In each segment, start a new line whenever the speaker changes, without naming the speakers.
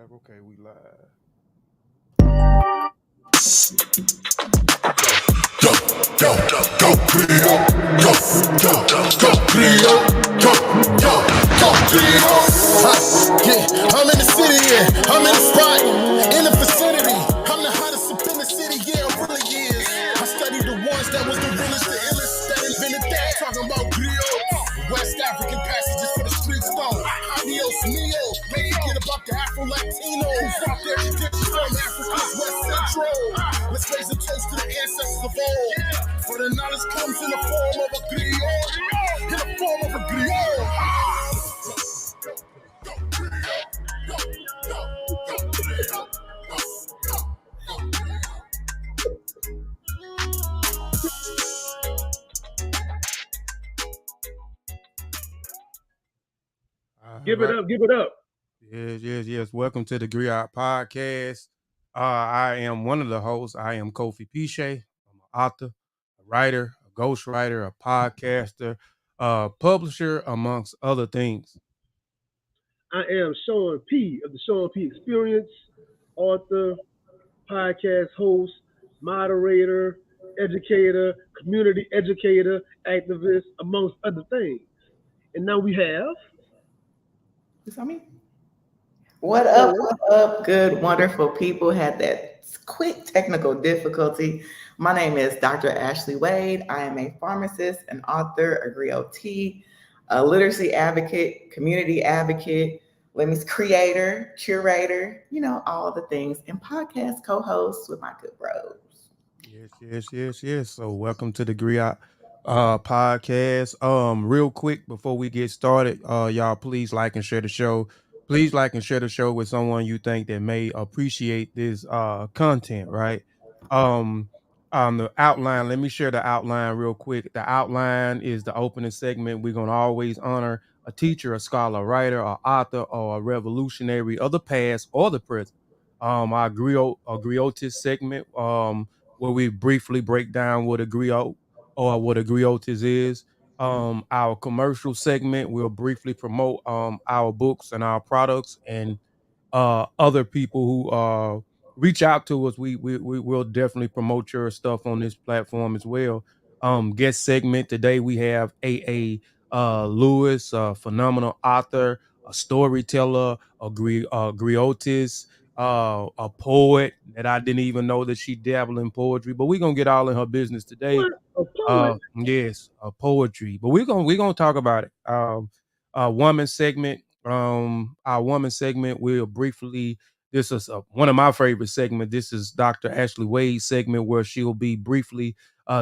live. Okay, we live.
Go, go, go, Griot. Go, go, go, Griot. Go, go, go, Griot. Yeah, I'm in the city, yeah. I'm in the spot, in the vicinity. I'm the hottest up in the city, yeah, it really is. I studied the ones that was the realest, the illest, that invented that. Talking about Griots, West African passages for the streets, though. Adios mio, make it get about the Afro-Latino who fought their traditions from Africa's West Central. Let's raise a toast to the ancestors of old. For the knowledge comes in the form of a griot. In the form of a griot.
Give it up, give it up.
Yes. Welcome to the Griots Podcast. I am one of the hosts. I am Kofi Piesie. I'm an author, a writer, a ghostwriter, a podcaster, publisher, amongst other things.
I am Sean P. of the Sean P. Experience, author, podcast host, moderator, educator, community educator, activist, amongst other things. And now we have.
Is that me? What up, good, wonderful people? Had that quick technical difficulty. My name is Dr. Ashley Wade. I am a pharmacist, an author, a griot, a literacy advocate, community advocate, women's creator, curator, all the things, and podcast co-host with my good bros.
Yes. So welcome to the Griot Podcast. Real quick before we get started, y'all please like and share the show. Please like and share the show with someone you think that may appreciate this content, right? The outline, let me share the outline real quick. The outline is the opening segment. We're gonna always honor a teacher, a scholar, a writer, or author, or a revolutionary of the past or the present. Our Griottes segment, where we briefly break down what a griot or what a griottes is. Our commercial segment will briefly promote our books and our products, and other people who reach out to us. We will definitely promote your stuff on this platform as well. Guest segment today we have A.A. Lewis, a phenomenal author, a storyteller, a griottes, a poet that I didn't even know that she dabbled in poetry, but we're gonna get all in her business today.
What? A poet?
Yes, poetry, but we're gonna talk about it. Woman segment. Our woman segment will briefly. This is one of my favorite segments. This is Dr. Ashley Wade's segment where she'll be briefly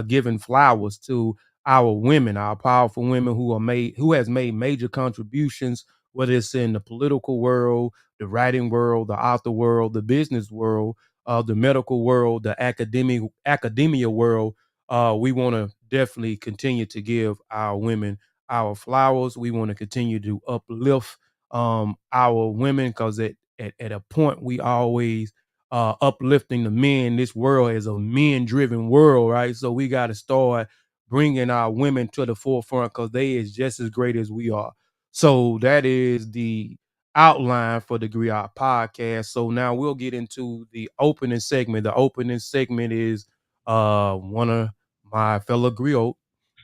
giving flowers to our women, our powerful women who has made major contributions, whether it's in the political world, the writing world, the author world, the business world, the medical world, the academia world. We want to definitely continue to give our women our flowers. We want to continue to uplift our women because at a point we always uplifting the men. This world is a men driven world, right? So we got to start bringing our women to the forefront because they is just as great as we are. So that is the outline for the Griot Podcast. So now we'll get into the opening segment. The opening segment is one of my fellow Griot,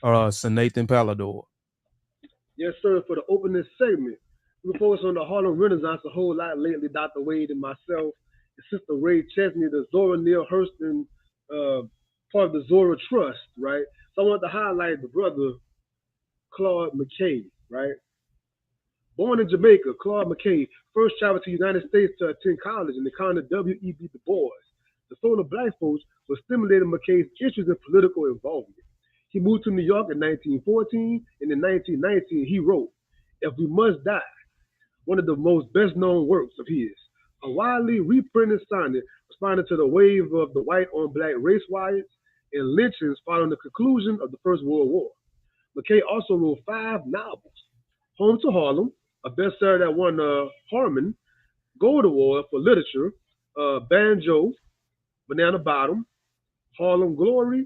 Seanathan Polidore.
Yes, sir, for the opening segment. We focus on the Harlem Renaissance a whole lot lately, Dr. Wade and myself, and Sister Ray Chesney, the Zora Neale Hurston, part of the Zora Trust, right? So I want to highlight the brother, Claude McKay, right? Born in Jamaica, Claude McKay first traveled to the United States to attend college and encountered W.E.B. Du Bois. The soul of black folks was stimulating McKay's interest in political involvement. He moved to New York in 1914, and in 1919 he wrote, If We Must Die, one of the most best-known works of his. A widely reprinted sonnet responding to the wave of the white-on-black race riots and lynchings following the conclusion of the First World War. McKay also wrote 5 novels. Home to Harlem, a bestseller that won Harman Gold Award for literature, Banjo, Banana Bottom, Harlem Glory,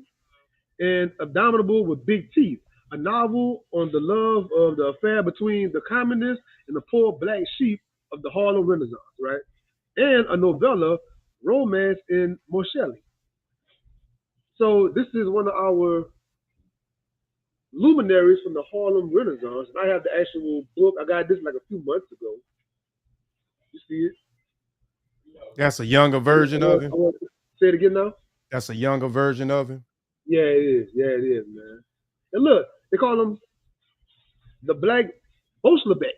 and Abominable with Big Teeth, a novel on the love of the affair between the communists and the poor black sheep of the Harlem Renaissance, right? and a novella, Romance in Morsheli. So this is one of our luminaries from the Harlem Renaissance. And I have the actual book. I got this like a few months ago. You see it?
That's a younger version of him.
Say it again now.
That's a younger version of him.
Yeah, it is. Yeah, it is, man. And look, they call him the Black Bolshevik,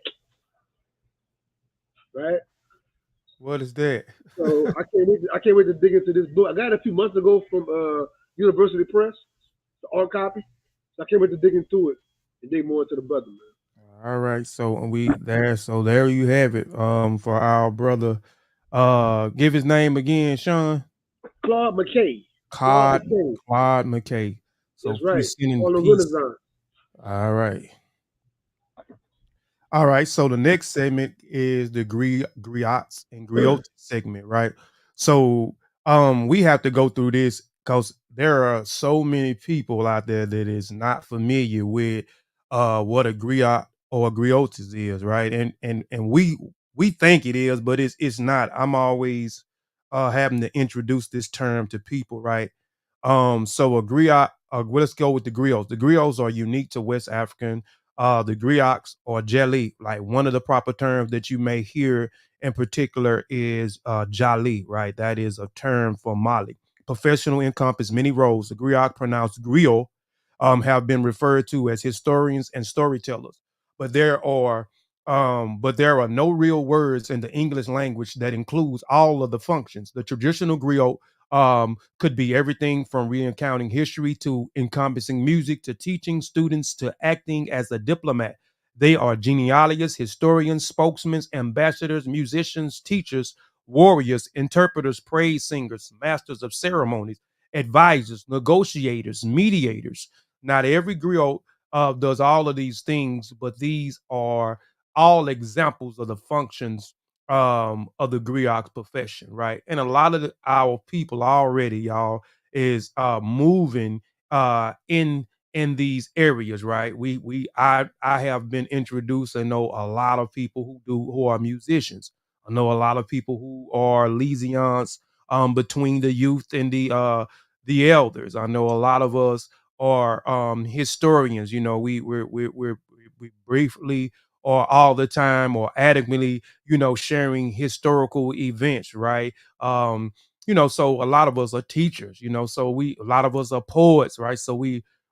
right?
What is that?
So I can't wait to dig into this book. I got it a few months ago from University Press, the art copy. So I can't wait to dig into it and dig more into the brother, man.
All right, so there you have it. For our brother, give his name again, Sean.
Claude McKay.
Claude McKay. So
That's right.
peace in
Harlem
peace.
Renaissance.
All right. All right. So the next segment is the Griots and Griot segment, right? So we have to go through this because there are so many people out there that is not familiar with what a Griot or a Griotis is, right? And we think it is, but it's not. I'm always having to introduce this term to people, right? So a griot, well, let's go with the griots. The griots are unique to West African. The griots or jelly, like one of the proper terms that you may hear in particular is jali, right? That is a term for Mali. Professional encompass many roles. The griot, pronounced griot, have been referred to as historians and storytellers. But there are no real words in the English language that includes all of the functions. The traditional griot could be everything from recounting history to encompassing music to teaching students to acting as a diplomat. They are genealogists, historians, spokesmen, ambassadors, musicians, teachers, warriors, interpreters, praise singers, masters of ceremonies, advisors, negotiators, mediators. Not every griot does all of these things, but these are all examples of the functions of the griot profession, right? And a lot of our people already, y'all, is moving in these areas, right? I have been introduced. I know a lot of people who are musicians. I know a lot of people who are liaisons between the youth and the elders. I know a lot of us are historians. You know, we briefly or all the time or adequately, sharing historical events, right? So a lot of us are teachers, so a lot of us are poets, right? So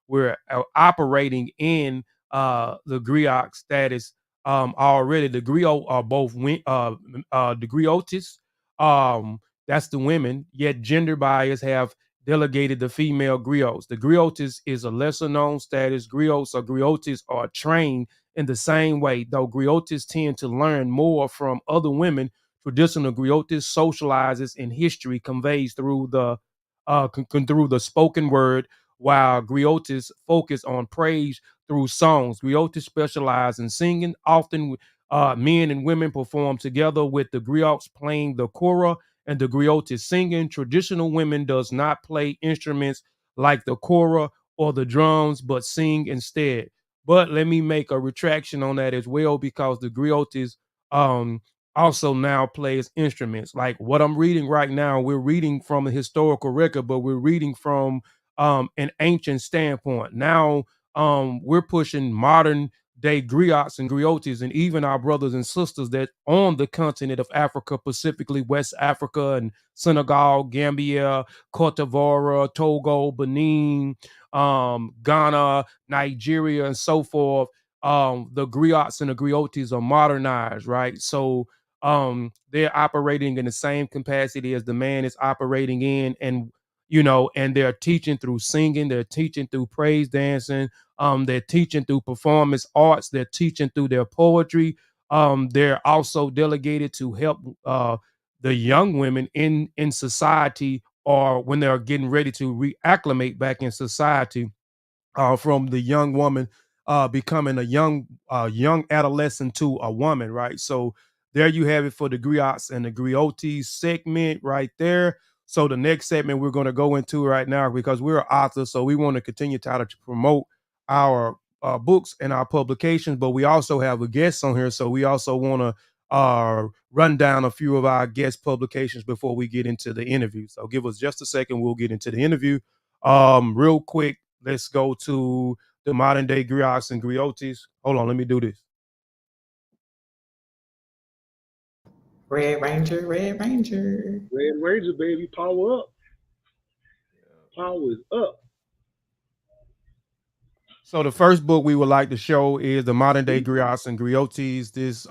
we're operating in the griot status already. The griot are both the griotis, that's the women, yet gender bias have delegated the female griots. The griotis is a lesser known status. Griots or griotis are trained in the same way, though griotis tend to learn more from other women. Traditional griotis socializes in history conveys through through the spoken word, while griotis focus on praise through songs. Griotis specialize in singing. Often, men and women perform together with the griots playing the kora and the griotis singing. Traditional women does not play instruments like the kora or the drums, but sing instead. But let me make a retraction on that as well, because the griotis um, also now plays instruments. Like what I'm reading right now, we're reading from a historical record, but we're reading from an ancient standpoint. Now we're pushing modern day griots and griotis and even our brothers and sisters that on the continent of Africa, specifically West Africa and Senegal, Gambia, Cote d'Ivoire, Togo, Benin, Ghana, Nigeria, and so forth. The griots and the griotis are modernized, right? So they're operating in the same capacity as the man is operating in, and they're teaching through singing, they're teaching through praise dancing, they're teaching through performance arts, they're teaching through their poetry. They're also delegated to help the young women in society, or when they're getting ready to reacclimate back in society, from the young woman becoming a young adolescent to a woman, right? So there you have it for the griots and the griotis segment right there. So the next segment we're going to go into right now, because we're authors, so we want to continue to promote our books and our publications, but we also have a guest on here, so we also want to run down a few of our guest publications before we get into the interview. So give us just a second. We'll get into the interview. Real quick, let's go to the modern day Griots and Griottes. Hold on, let me do this.
Red Ranger, Red Ranger.
Red Ranger, baby, power up. Power is up.
So the first book we would like to show is the modern day Griots and Griottes. This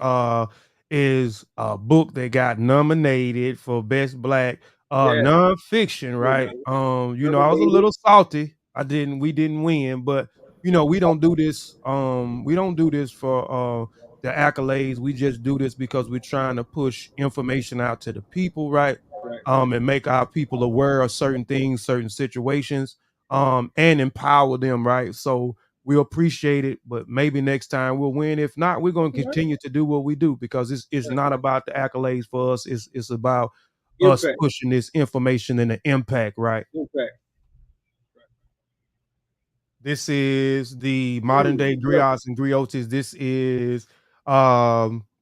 is a book that got nominated for best black nonfiction, right? I was a little salty. We didn't win, but we don't do this. We don't do this for the accolades. We just do this because we're trying to push information out to the people, right? And make our people aware of certain things, certain situations, and empower them, right? So we appreciate it, but maybe next time we'll win. If not, we're going to continue to do what we do because it's not about the accolades for us. It's about us pushing this information and the impact, right? This is the modern day Griots and Griottes. This is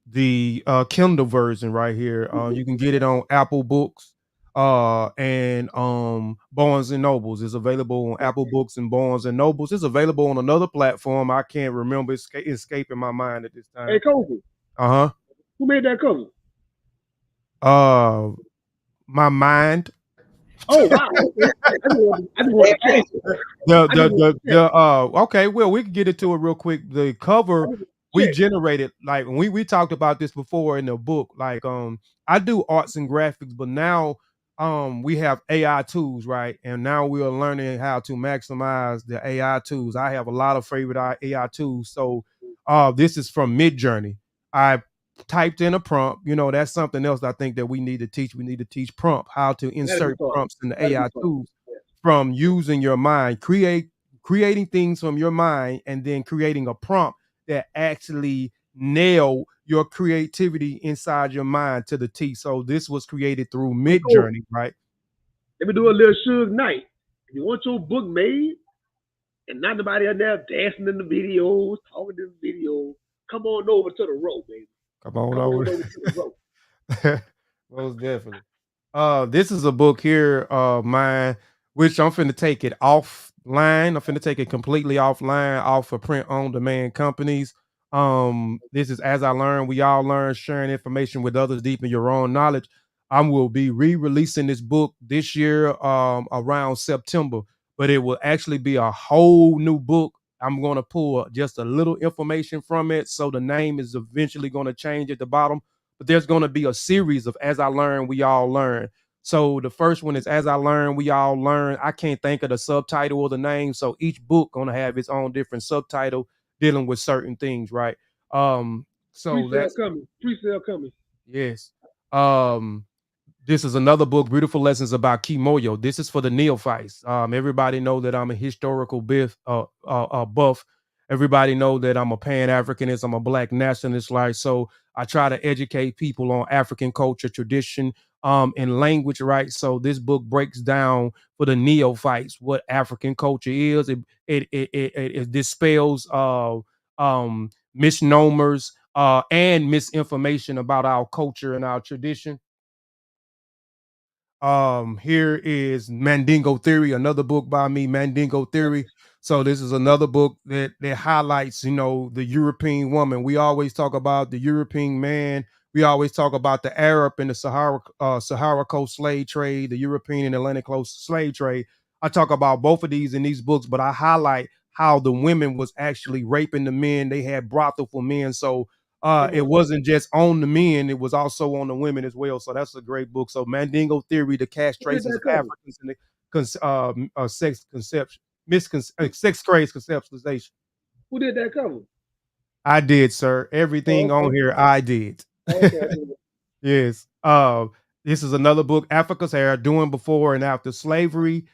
the Kindle version right here. You can get it on Apple Books and Barnes and Nobles. It's available on Apple Books and Barnes and Nobles. It's available on another platform. I can't remember. It's escaping my mind at this time.
Hey, Kofi. Who made that cover?
My mind.
Oh wow! I just want
to okay, well, we can get into it real quick. The cover we generated, like we talked about this before in the book. Like I do arts and graphics, but now we have AI tools, right? And now we are learning how to maximize the AI tools. I have a lot of favorite AI tools. So this is from Midjourney. I typed in a prompt. That's something else I think that we need to teach. We need to teach prompt, how to insert prompts in the AI tools from using your mind, creating things from your mind, and then creating a prompt that actually nail your creativity inside your mind to the T. So this was created through Midjourney, right?
Let me do a little Suge Knight. If you want your book made and not nobody out there dancing in the videos, talking in the videos, come on over to the road, baby.
Come on over to the road. Most definitely. This is a book here, mine, which I'm finna take it offline. I'm finna take it completely offline, off of print on demand companies. This is As I Learn, We All Learn, sharing information with others, deepen your own knowledge. I will be re-releasing this book this year, around September, but it will actually be a whole new book. I'm going to pull just a little information from it. So the name is eventually going to change at the bottom, but there's going to be a series of As I Learn, We All Learn. So the first one is As I Learn, We All Learn. I can't think of the subtitle or the name. So each book going to have its own different subtitle dealing with certain things, right? So that's
coming. Pre-sale coming.
Yes. This is another book, Beautiful Lessons About Kimoyo. This is for the neophytes. Everybody know that I'm a historical buff. Everybody know that I'm a Pan-Africanist. I'm a Black nationalist. Like, so I try to educate people on African culture, tradition, and language. Right. So this book breaks down for the neophytes what African culture is. It dispels misnomers and misinformation about our culture and our tradition. Here is Mandingo Theory, another book by me, Mandingo Theory. So this is another book that highlights, the European woman. We always talk about the European man. We always talk about the Arab and the Sahara Coast slave trade, the European and Atlantic Coast slave trade. I talk about both of these in these books, but I highlight how the women was actually raping the men. They had brothel for men. So it wasn't just on the men, it was also on the women as well. So that's a great book. So Mandingo Theory, the castrations of Africans and the sex-crazed conceptualization.
Who did that cover?
I did, sir. Everything on here, I did. Yes. This is another book, Africa's Hair, Doing Before and After Slavery.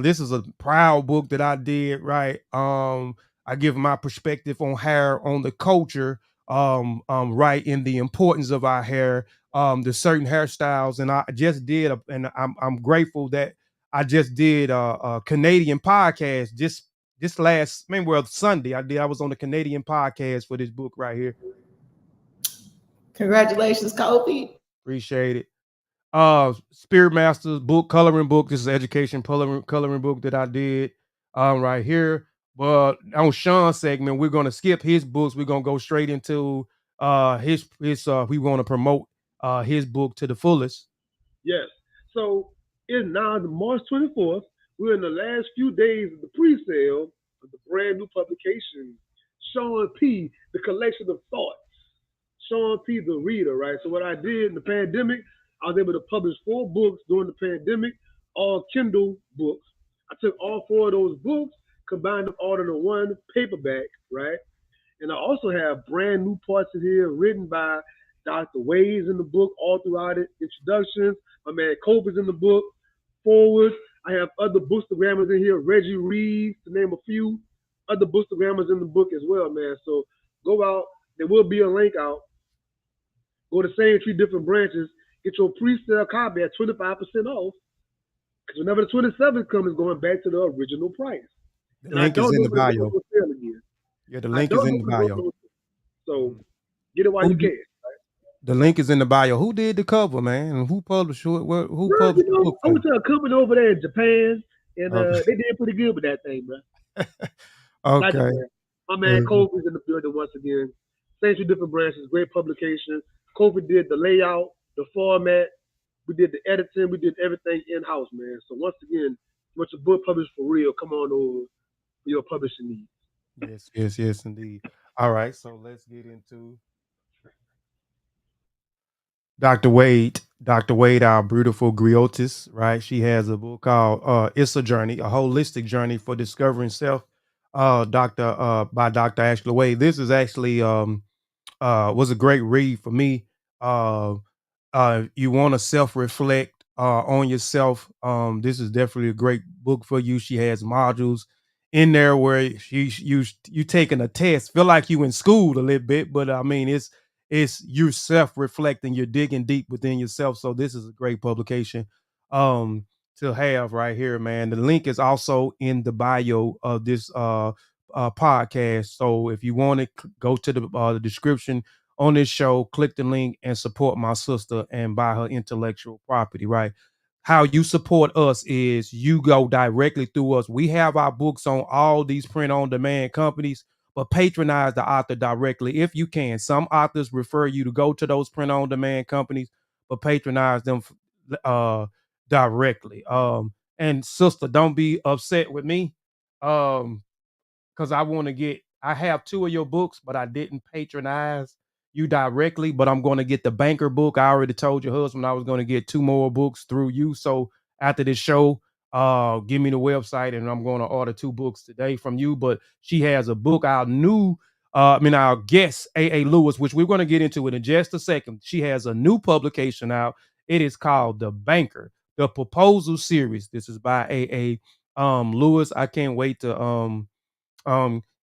This is a proud book that I did, right? I give my perspective on hair, on the culture, right, in the importance of our hair, the certain hairstyles. And I just did, and I'm grateful that I just did a Canadian podcast this last, Sunday. I was on the Canadian podcast for this book right here.
Congratulations, Kofi.
Appreciate it. Spirit Masters book, coloring book. This is education coloring book that I did right here. But on Sean's segment, we're gonna skip his books. We're gonna go straight into his we want to promote his book to the fullest.
Yes. So it's now the March 24th. We're in the last few days of the pre-sale of the brand new publication, Sean P. The Collection of Thoughts. Sean P. the Reader, right? So what I did in the pandemic, I was able to publish 4 books during the pandemic, all Kindle books. I took all 4 of those books, combined them all into one paperback, right? And I also have brand new parts in here written by Dr. Wade's in the book all throughout it. Introductions. My man Koif is in the book. Forwards. I have other bookstagrammers in here. Reggie Reeves, to name a few. Other bookstagrammers in the book as well, man. So go out. There will be a link out. Go to same 3 different branches. Get your pre-sale copy at 25% off. Because whenever the 27th comes, it's going back to the original price.
The
And I
link is
don't
in
know
the
when it's
bio.
going to sale again.
Yeah, the
I
link
don't
is in
know
the
when it's
bio.
going to So get it while you can.
The link is in the bio. Who did the cover, man? And who published it? Who
Bro,
published the
you know,
book?
I went to a company over there in Japan, and
Okay.
they did pretty good with that thing, bro. Not
Okay.
Japan. My man Kofi is in the building once again. Same 2 different branches, great publication. Kofi did the layout, the format. We did the editing. We did everything in-house, man. So once again, once your book published for real, come on over for your publishing needs.
Yes, indeed. All right, so let's get into Dr. Wade. Dr. Wade, our beautiful Griottes, right? She has a book called It's a Journey, a holistic journey for discovering self. By Dr. Ashley Wade. This is actually was a great read for me. Uh, you want to self reflect on yourself. This is definitely a great book for you. She has modules in there where you taking a test, feel like you in school a little bit, but I mean it's you self reflecting, you're digging deep within yourself. So this is a great publication to have right here, man. The link is also in the bio of this podcast. So if you want to go to the description on this show, click the link and support my sister and buy her intellectual property, right? How you support us is you go directly through us. We have our books on all these print on demand companies, but patronize the author directly if you can. Some authors refer you to go to those print on demand companies, but patronize them directly. And sister, don't be upset with me. Because I have 2 of your books, but I didn't patronize you directly, but I'm going to get the banker book. I already told your husband I was going to get 2 more books through you. So after this show, give me the website and I'm going to order 2 books today from you. But she has a book, our guest, A.A. Lewis, which we're going to get into it in just a second. She has a new publication out. It is called The Banker, the Proposal Series. This is by A.A. Lewis. I can't wait to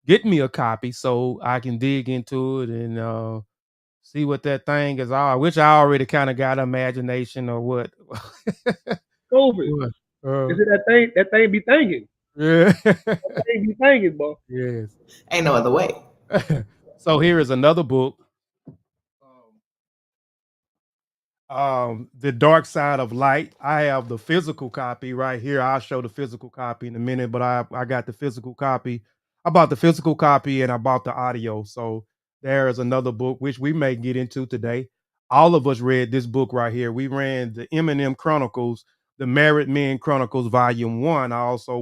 get me a copy so I can dig into it and see what that thing is all, which I already kind of got imagination or what.
COVID.
What?
Is it that thing be thinking?
Yeah.
That thing be thinking, boy.
Yes.
Ain't no other way.
So here is another book. The Dark Side of Light. I have the physical copy right here. I'll show the physical copy in a minute, but I got the physical copy. I bought the physical copy and I bought the audio. So there is another book which we may get into today. All of us read this book right here. We ran the Eminem Chronicles, the Married Men Chronicles, Volume 1.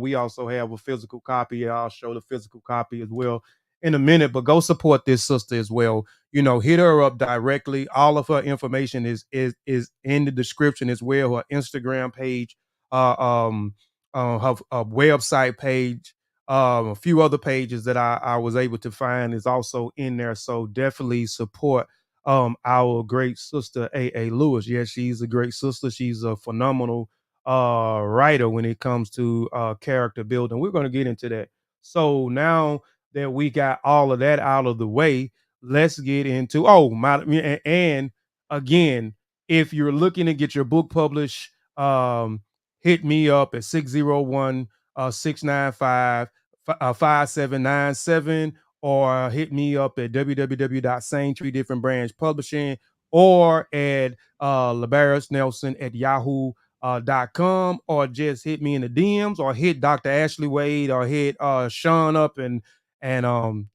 We also have a physical copy. I'll show the physical copy as well in a minute, but go support this sister as well. Hit her up directly. All of her information is in the description as well. Her Instagram page, her website page, a few other pages that I was able to find is also in there. So definitely support our great sister A.A. Lewis. Yes, she's a great sister. She's a phenomenal writer when it comes to character building. We're going to get into that. So now that we got all of that out of the way, let's get into and again, if you're looking to get your book published, hit me up at 601 695 5797 or hit me up at www.same tree different branch publishing or at labarusnelson@yahoo.com, or just hit me in the DMs, or hit Dr. Ashley Wade, or hit Sean up, and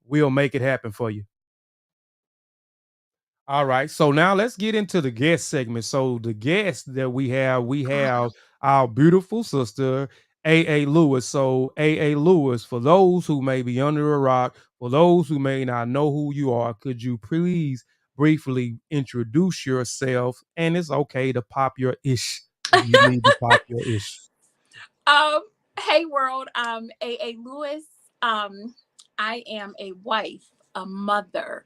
we'll make it happen for you. All right. So now let's get into the guest segment. So the guest that we have our beautiful sister, A. Lewis. So A. Lewis, for those who may be under a rock, for those who may not know who you are, could you please briefly introduce yourself? And it's okay to pop your ish if you need to pop your ish.
Um, hey world, A. Lewis. I am a wife, a mother,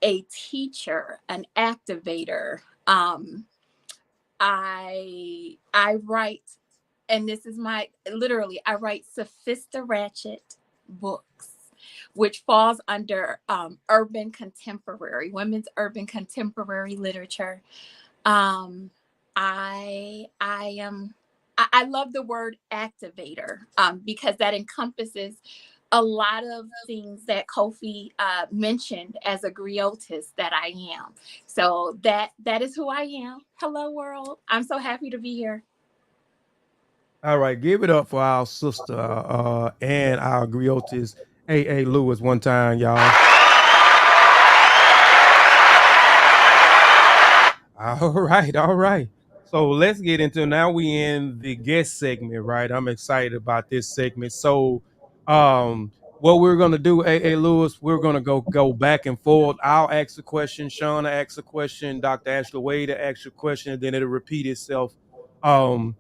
a teacher, an activator. I write, and this is my literally, I write sophisticated books, which falls under urban contemporary, women's urban contemporary literature. Um, I am I love the word activator because that encompasses a lot of things that Kofi mentioned as a griotist that I am. So that is who I am. Hello world. I'm so happy to be here.
All right, give it up for our sister and our Griottes, A. Lewis, one time, y'all. All right, all right. So let's get into, now we in the guest segment, right? I'm excited about this segment. So what we're gonna do, A. Lewis, we're gonna go back and forth. I'll ask a question, Shauna asks a question, Dr. Ashley Wade asks a question, and then it'll repeat itself. Um,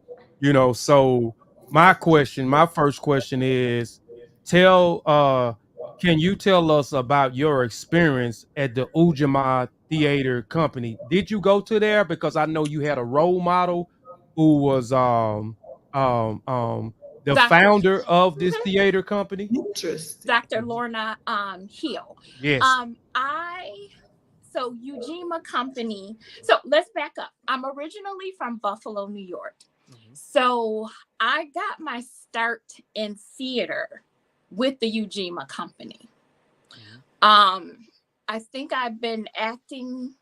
so my first question is, tell can you tell us about your experience at the Ujamaa Theater Company? Did you go to there? Because I know you had a role model who was um um the
Dr.
founder of this theater company.
Interesting.
Dr. Lorna Hill.
Yes.
I So Ujima Company. So let's back up. I'm originally from Buffalo, New York.
Mhm.
So I got my start in theater with the Ujima Company. I think I've been acting,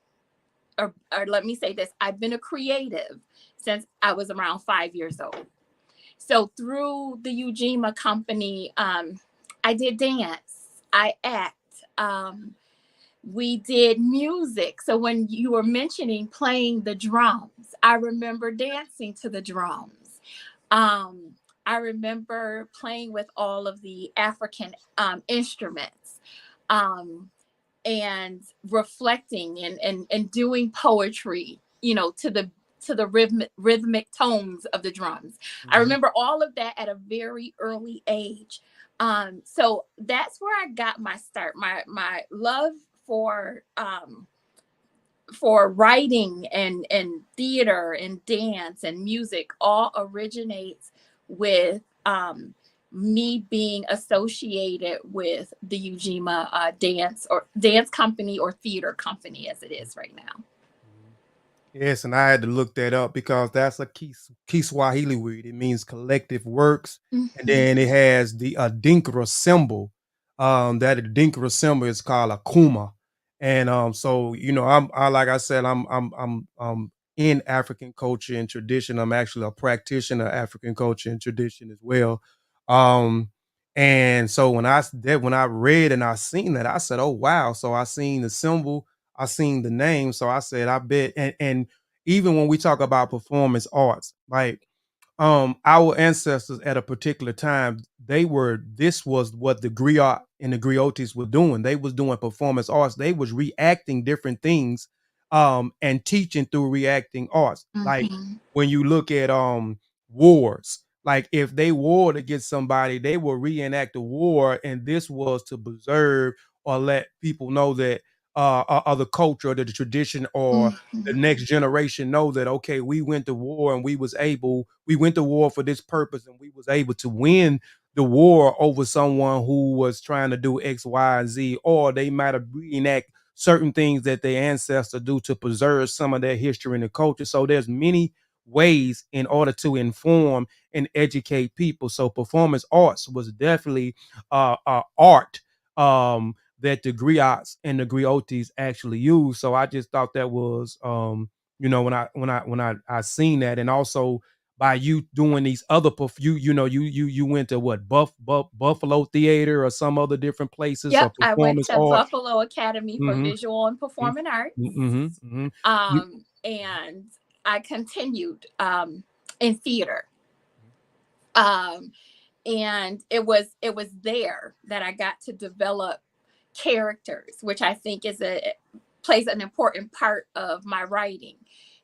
or let me say this, I've been a creative since I was around 5 years old. So through the Ujima Company, I did dance, I act, we did music. So when you were mentioning playing the drums, I remember dancing to the drums. I remember playing with all of the African instruments, and reflecting and doing poetry, to the rhythmic tones of the drums. Mm-hmm. I remember all of that at a very early age. So that's where I got my start. My love for writing and theater and dance and music all originates with me being associated with the Ujima dance company, or theater company as it is right now.
Yes, and I had to look that up because that's a Kiswahili word. It means collective works,
Mm-hmm.
and then it has the Adinkra symbol. That Adinkra symbol is called a kuma, and so like I said, I'm in African culture and tradition. I'm actually a practitioner of African culture and tradition as well. Um, and so when I read and I seen that, I said, "Oh wow!" So I seen the symbol, I seen the name, so I said, I bet. And even when we talk about performance arts, like our ancestors at a particular time, this was what the griot and the griottes were doing. They was doing performance arts. They was reacting different things, and teaching through reacting arts. Like
Mm-hmm.
when you look at wars, like if they warred against somebody, they will reenact the war, and this was to preserve or let people know that the culture or the tradition, or the
Mm-hmm.
next generation know that, okay, we went to war and we went to war for this purpose, and we was able to win the war over someone who was trying to do X, Y, and Z, or they might have reenact certain things that their ancestors do to preserve some of their history and the culture. So there's many ways in order to inform and educate people. So performance arts was definitely art, that the griots and the griottes actually use. So I just thought that was, when I seen that, and also by you doing these other you went to what, Buffalo Theater or some other different places or
Yep, I went
performance
to
art.
Buffalo Academy for
Mm-hmm.
Visual and Performing Arts.
Mm-hmm. Mm-hmm.
And I continued in theater. Um, and it was there that I got to develop characters, which I think plays an important part of my writing,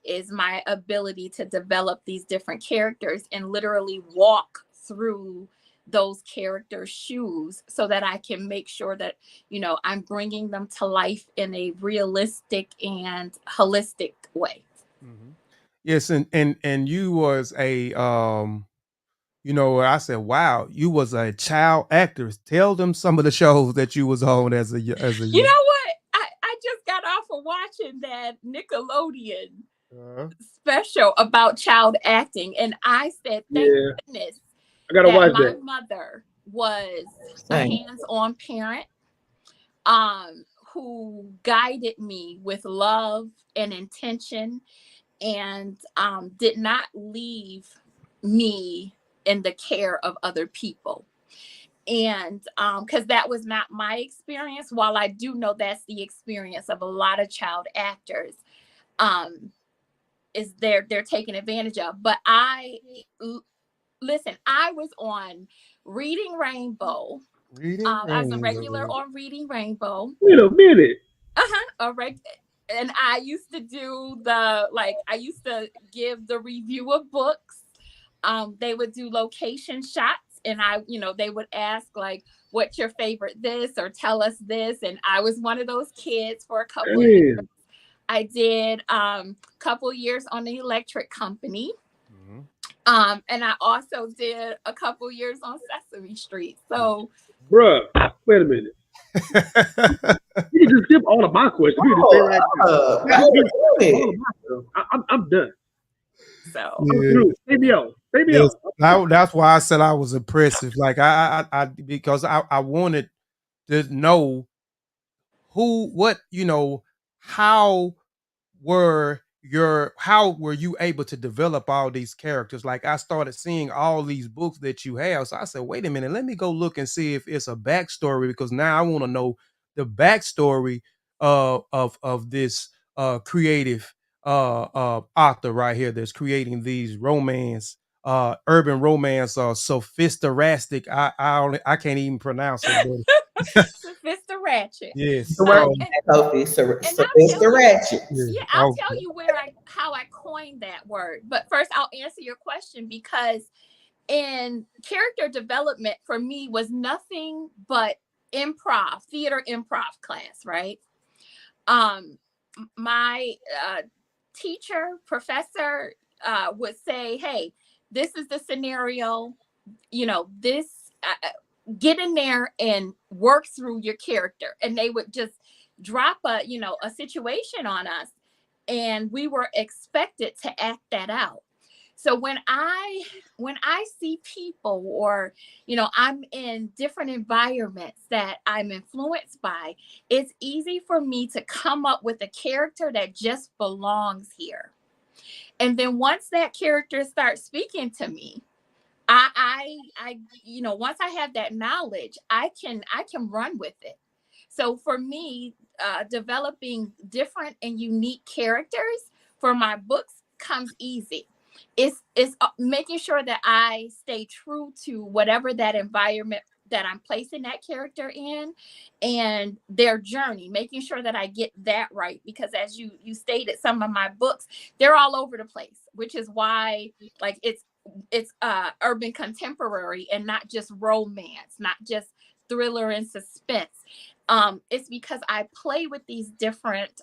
is my ability to develop these different characters and literally walk through those characters' shoes so that I can make sure that, I'm bringing them to life in a realistic and holistic way.
Mm-hmm. Yes, and you was a I said, wow, you was a child actress. Tell them some of the shows that you was on as a
You know what? I just got off of watching that Nickelodeon special about child acting, and I said, thank
Yeah,
goodness
I gotta
that
watch
my
that.
mother was a
Same.
hands-on parent, who guided me with love and intention, and did not leave me in the care of other people. And because that was not my experience, while I do know that's the experience of a lot of child actors, is they're taken advantage of. But listen, I was on Reading Rainbow. I was a regular on Reading Rainbow.
Wait a minute.
And I used to do I used to give the review of books. They would do location shots, and they would ask, like, what's your favorite this, or tell us this. And I was one of those kids for a couple of years.
Damn.
I did couple years on the electric company. And I also did a couple years on Sesame Street. So,
Bruh, wait a minute. You can just skip all of my questions. You can just say right now. I'm done.
so
I'm through. Baby out.
Yes, that's why I said I was impressive. Like I because I wanted to know how how were you able to develop all these characters? Like I started seeing all these books that you have. So I said, wait a minute, let me go look and see if it's a backstory, because now I want to know the backstory of this creative author right here that's creating these urban romance sophisticate. I can't even pronounce it, but
Sophisticate.
yes.
The word Kofi, Sophisticate.
Yeah, I'll tell you how I coined that word. But first, I'll answer your question, because in character development for me was nothing but theater improv class, right? My professor would say, hey, this is the scenario, this get in there and work through your character. And they would just drop a situation on us, and we were expected to act that out. So when I see people, or I'm in different environments that I'm influenced by, it's easy for me to come up with a character that just belongs here. And then once that character starts speaking to me, I once I have that knowledge, I can run with it. So for me, developing different and unique characters for my books comes easy. It's making sure that I stay true to whatever that environment that I'm placing that character in, and their journey, making sure that I get that right. Because as you stated, some of my books, they're all over the place, which is why, like, it's urban contemporary and not just romance, not just thriller and suspense. It's because I play with these different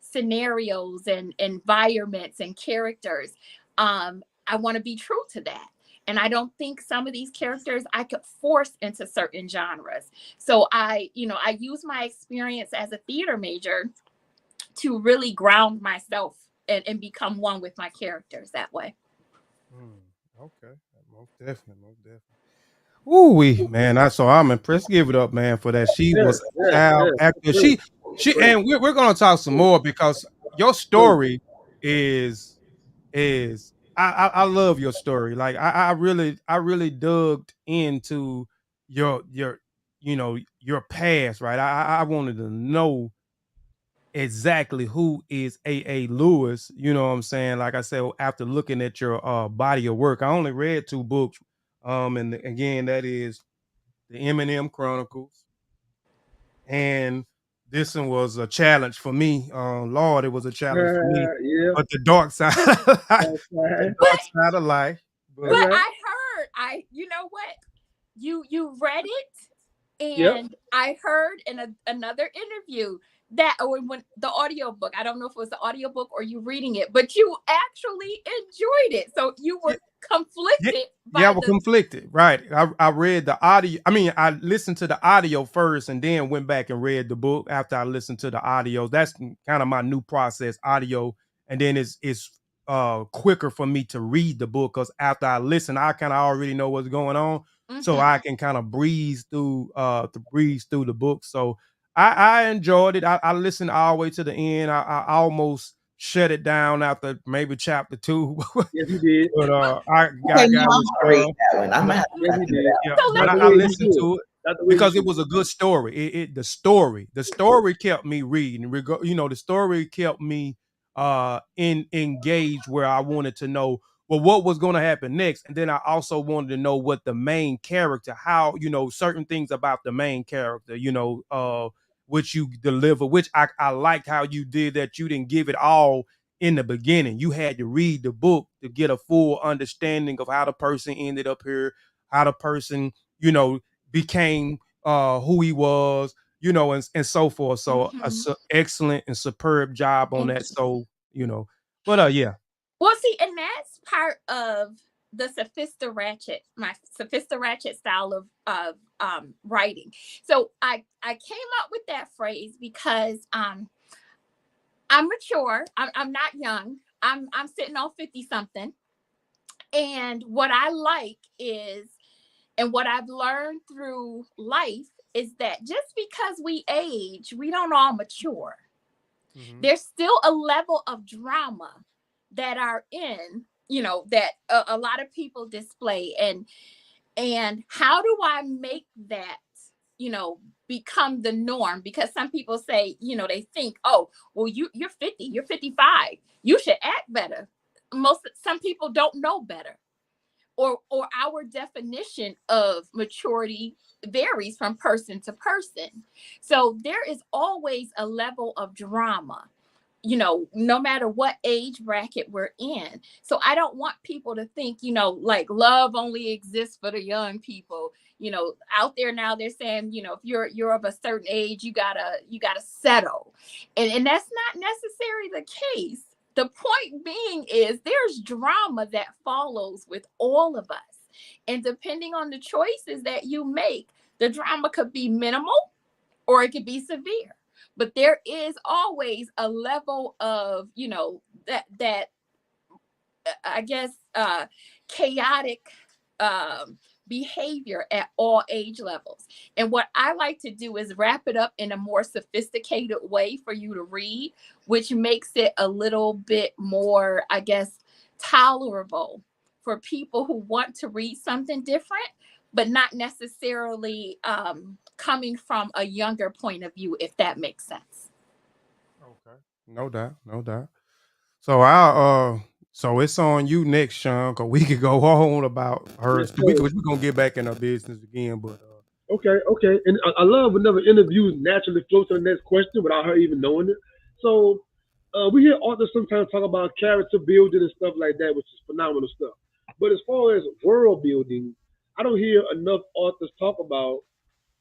scenarios and environments and characters. I want to be true to that. And I don't think some of these characters I could force into certain genres. So I use my experience as a theater major to really ground myself and become one with my characters that way.
Okay, most definitely. Ooh, man, I'm impressed. Give it up, man, for that. She
Yeah,
was a
yeah,
child
yeah.
actor.
Great,
She,
great,
and we're gonna talk some more because your
great.
story is I love your story. Like I really dug into your your past, right? I wanted to know exactly who is A. Lewis. You know what I'm saying? Like I said, after looking at your body of work, I only read 2 books. And again, that is the Eminem Chronicles, and this one was a challenge for me. Lord, it was a challenge for me.
Yeah,
But the dark side, of life,
that's
the
right.
But
dark side of life.
That's
But
but
right.
I heard, you know what? You read it,
Yep.
and I heard in another interview that, or when the audiobook, I don't know if it was the audiobook or you reading it, but you actually enjoyed it. So you
yeah,
were
yeah,
conflicted
yeah, I
by
was
the
conflicted. Right. I read the audio. I mean, I listened to the audio first and then went back and read the book after I listened to the audio. That's kind of my new process, audio. And then it's quicker for me to read the book because after I listen, I kind of already know what's going on. So
Mhm.
I can kind of breeze through the book. So I enjoyed it. I listened all the way to the end. I almost shut it down after maybe chapter 2.
Yes, he did.
But I
Okay,
got
now
with
I'm gonna read
Sean.
that one. I'm gonna
Yeah,
have to
Yes,
check
he
into
did.
that.
yeah.
So
But
let
Not the
I
way you
listened
should.
to it
Not the way you
because it
should.
was a good story. The story kept me reading. The story kept me in engaged where I wanted to know well what was going to happen next, and then I also wanted to know what the main character, how certain things about the main character, which you deliver, which I liked how you did that. You didn't give it all in the beginning. You had to read the book to get a full understanding of how the person ended up here, how the person, became who he was, and so forth. So
Mhm.
excellent and superb job on
Thank
that.
you.
So, but yeah.
Well, see, and that's part of the Ratchet, my Ratchet style of writing. So I came up with that phrase because I'm mature. I'm not young. I'm sitting on 50 something. And what I like is, and what I've learned through life is that just because we age, we don't all mature.
Mhm.
There's still a level of drama that are in, that a lot of people display. And how do I make that, become the norm? Because some people say, they think, oh, well, you're 50, you're 55, you should act better. Some people don't know better, or our definition of maturity varies from person to person. So there is always a level of drama, no matter what age bracket we're in. So I don't want people to think, like love only exists for the young people. Out there now they're saying, if you're of a certain age, you gotta settle. And that's not necessarily the case. The point being is there's drama that follows with all of us. And depending on the choices that you make, the drama could be minimal or it could be severe. But there is always a level of, that I guess chaotic behavior at all age levels. And what I like to do is wrap it up in a more sophisticated way for you to read, which makes it a little bit more, I guess, tolerable for people who want to read something different, but not necessarily coming from a younger point of view, if that makes sense.
Okay. No doubt. No doubt. So it's on you next, Sean, because we could go on about
Yes,
hers.
sir.
We're gonna get back in our business again, but
Okay, okay. And I love whenever interviews naturally flow to the next question without her even knowing it. So we hear authors sometimes talk about character building and stuff like that, which is phenomenal stuff. But as far as world building, I don't hear enough authors talk about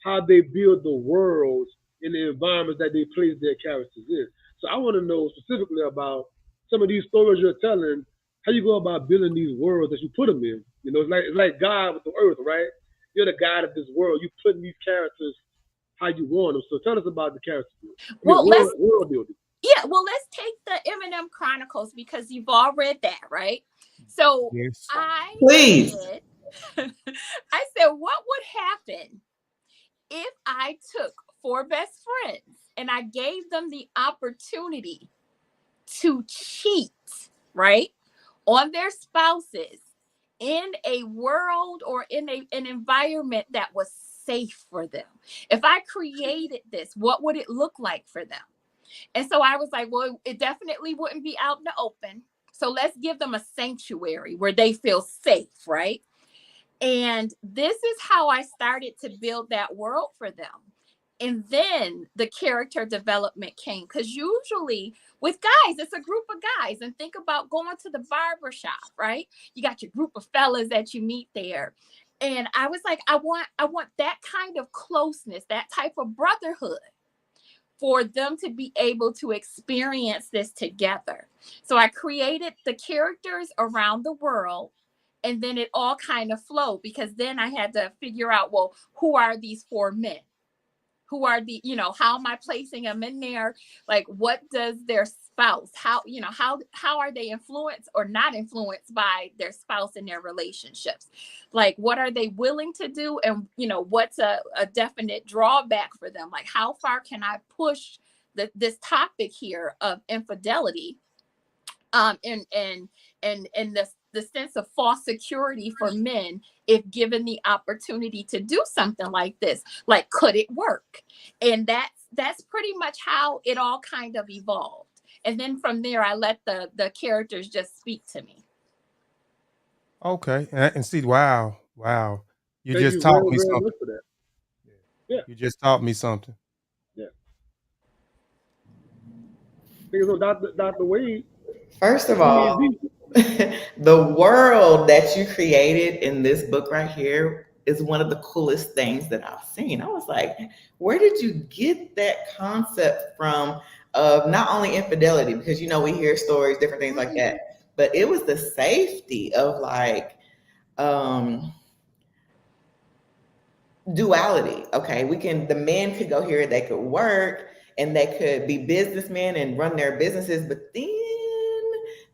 how they build the worlds in the environments that they place their characters in. So I want to know specifically about some of these stories you're telling, how you go about building these worlds that you put them in. It's like God with the earth, right? You're the God of this world. You putting these characters how you want them. So tell us about the character building. I mean,
Well,
world building.
let's take the Eminem Chronicles because you've all read that, right? So
yes.
I
Please.
said, I said, what would happen if I took 4 best friends and I gave them the opportunity to cheat, right, on their spouses in a world or in an environment that was safe for them? If I created this, what would it look like for them? And so I was like, well, it definitely wouldn't be out in the open. So let's give them a sanctuary where they feel safe, right? And this is how I started to build that world for them. And then the character development came, because usually with guys, it's a group of guys. And think about going to the barber shop, right? You got your group of fellas that you meet there. And I was like, I want that kind of closeness, that type of brotherhood, for them to be able to experience this together. So I created the characters around the world, and then it all kind of flowed, because then I had to figure out, well, who are these 4 men? Who are the, how am I placing them in there? Like, what does their spouse, how are they influenced or not influenced by their spouse in their relationships? Like, what are they willing to do? And, what's a definite drawback for them? Like, how far can I push this topic here of infidelity? And the sense of false security for men, if given the opportunity to do something like this, like, could it work? And that's pretty much how it all kind of evolved. And then from there, I let the characters just speak to me.
Okay. And see, wow. You
Thank
just
you
taught
very,
me
very
something.
much for that. Yeah.
You just taught me something.
Yeah. Because Dr. Wade,
First of
he
all,
needs me.
the world that you created in this book right here is one of the coolest things that I've seen. I was like, where did you get that concept from, of not only infidelity, because we hear stories, different things like that, but it was the safety of like duality. Okay, the men could go here, they could work, and they could be businessmen and run their businesses, but then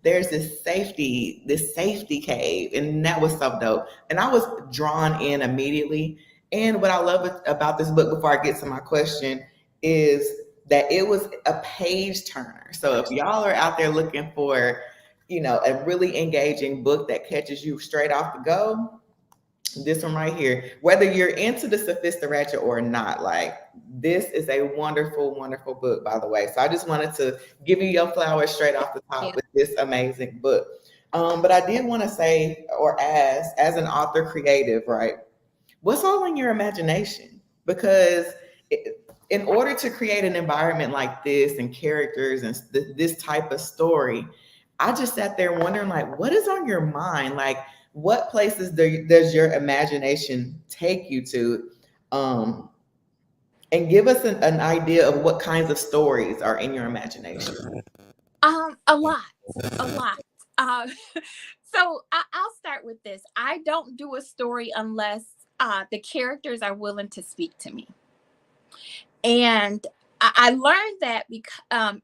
there's this safety cave, and that was so dope. And I was drawn in immediately. And what I love about this book, before I get to my question, is that it was a page turner. So if y'all are out there looking for, a really engaging book that catches you straight off the go, this one right here, whether you're into the Sophistiratchet or not, like, this is a wonderful, wonderful book, by the way. So I just wanted to give you your flowers straight off the top with this amazing book. But I did want to say or ask, as an author creative, right, what's all in your imagination? Because in order to create an environment like this and characters and this type of story, I just sat there wondering, like, what is on your mind? Like, what places does your imagination take you to? And give us an idea of what kinds of stories are in your imagination.
A lot. So I'll start with this. I don't do a story unless the characters are willing to speak to me. And I learned that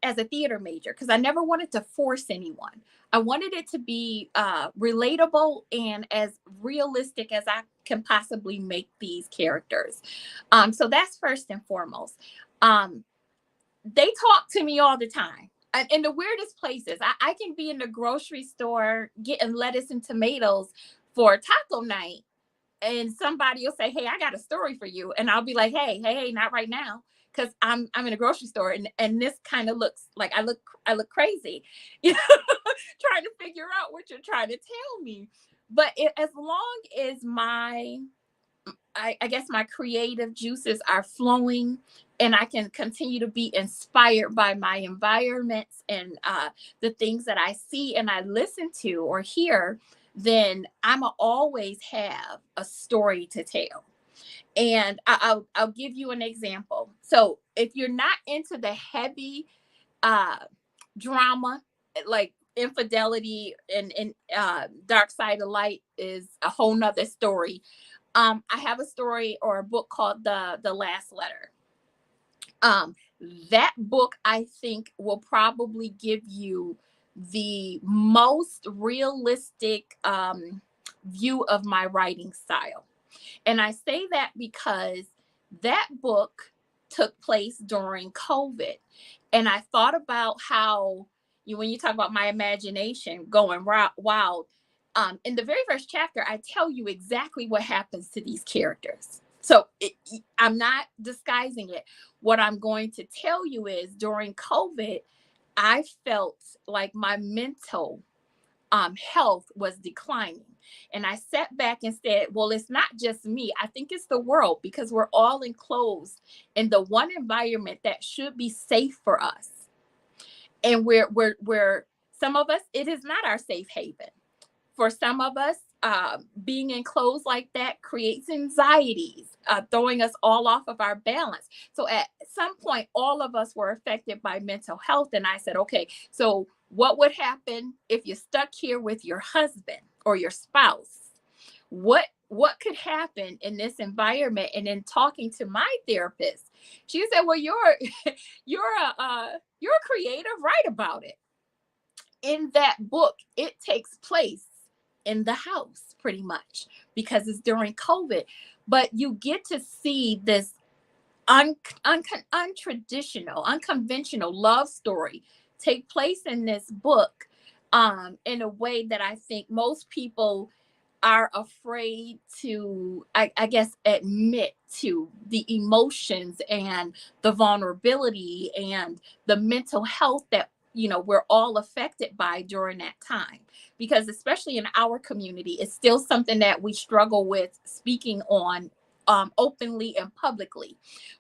as a theater major, because I never wanted to force anyone. I wanted it to be relatable and as realistic as I can possibly make these characters. So that's first and foremost. They talk to me all the time. In the weirdest places. I can be in the grocery store getting lettuce and tomatoes for taco night, and somebody will say, "Hey, I got a story for you," and I'll be like, "Hey, not right now." Because I'm in a grocery store, and this kind of looks like I look crazy, trying to figure out what you're trying to tell me. But as long as I guess my creative juices are flowing, and I can continue to be inspired by my environments and the things that I see and I listen to or hear, then I'ma always have a story to tell. And I'll give you an example. So if you're not into the heavy drama, like infidelity and Dark Side of Light is a whole nother story. I have a story or a book called The Last Letter. That book, I think, will probably give you the most realistic view of my writing style. And I say that because that book took place during COVID. And I thought about how, when you talk about my imagination going wild, in the very first chapter, I tell you exactly what happens to these characters. So I'm not disguising it. What I'm going to tell you is during COVID, I felt like my mental health was declining. And I sat back and said, well, it's not just me. I think it's the world, because we're all enclosed in the one environment that should be safe for us. And we're some of us, it is not our safe haven. For some of us, being enclosed like that creates anxieties, throwing us all off of our balance. So at some point, all of us were affected by mental health. And I said, okay, so what would happen if you're stuck here with your husband or your spouse? What could happen in this environment? And in talking to my therapist, she said, well, you're a creative, write about it. In that book, it takes place in the house pretty much, because it's during COVID, but you get to see this untraditional, unconventional love story take place in this book, in a way that I think most people are afraid to, I guess, admit to the emotions and the vulnerability and the mental health that, we're all affected by during that time. Because especially in our community, it's still something that we struggle with speaking on openly and publicly.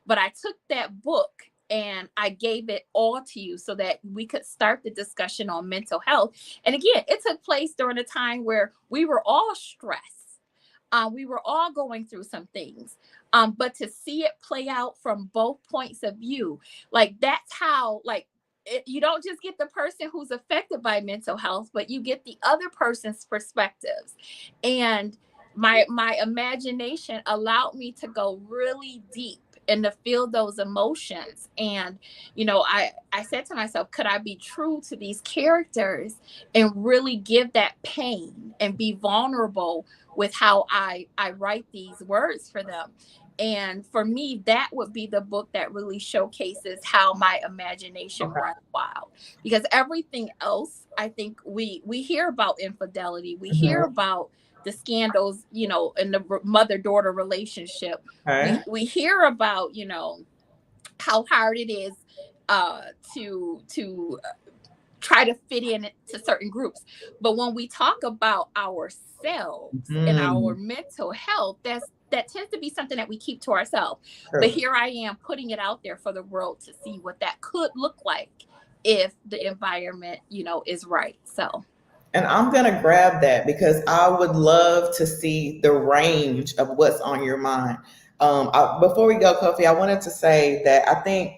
But I took that book and I gave it all to you so that we could start the discussion on mental health. And again, it took place during a time where we were all stressed. We were all going through some things. But to see it play out from both points of view, like that's how, you don't just get the person who's affected by mental health, but you get the other person's perspectives. And my imagination allowed me to go really deep and to feel those emotions. And, I said to myself, could I be true to these characters and really give that pain and be vulnerable with how I write these words for them? And for me, that would be the book that really showcases how my imagination runs wild. Because everything else, I think we hear about infidelity. We hear about the scandals, in the mother-daughter relationship. We hear about, how hard it is to try to fit in to certain groups. But when we talk about ourselves and our mental health, that tends to be something that we keep to ourselves. Sure. But here I am putting it out there for the world to see what that could look like if the environment, is right. So.
And I'm going to grab that because I would love to see the range of what's on your mind. Before we go, Kofi, I wanted to say that I think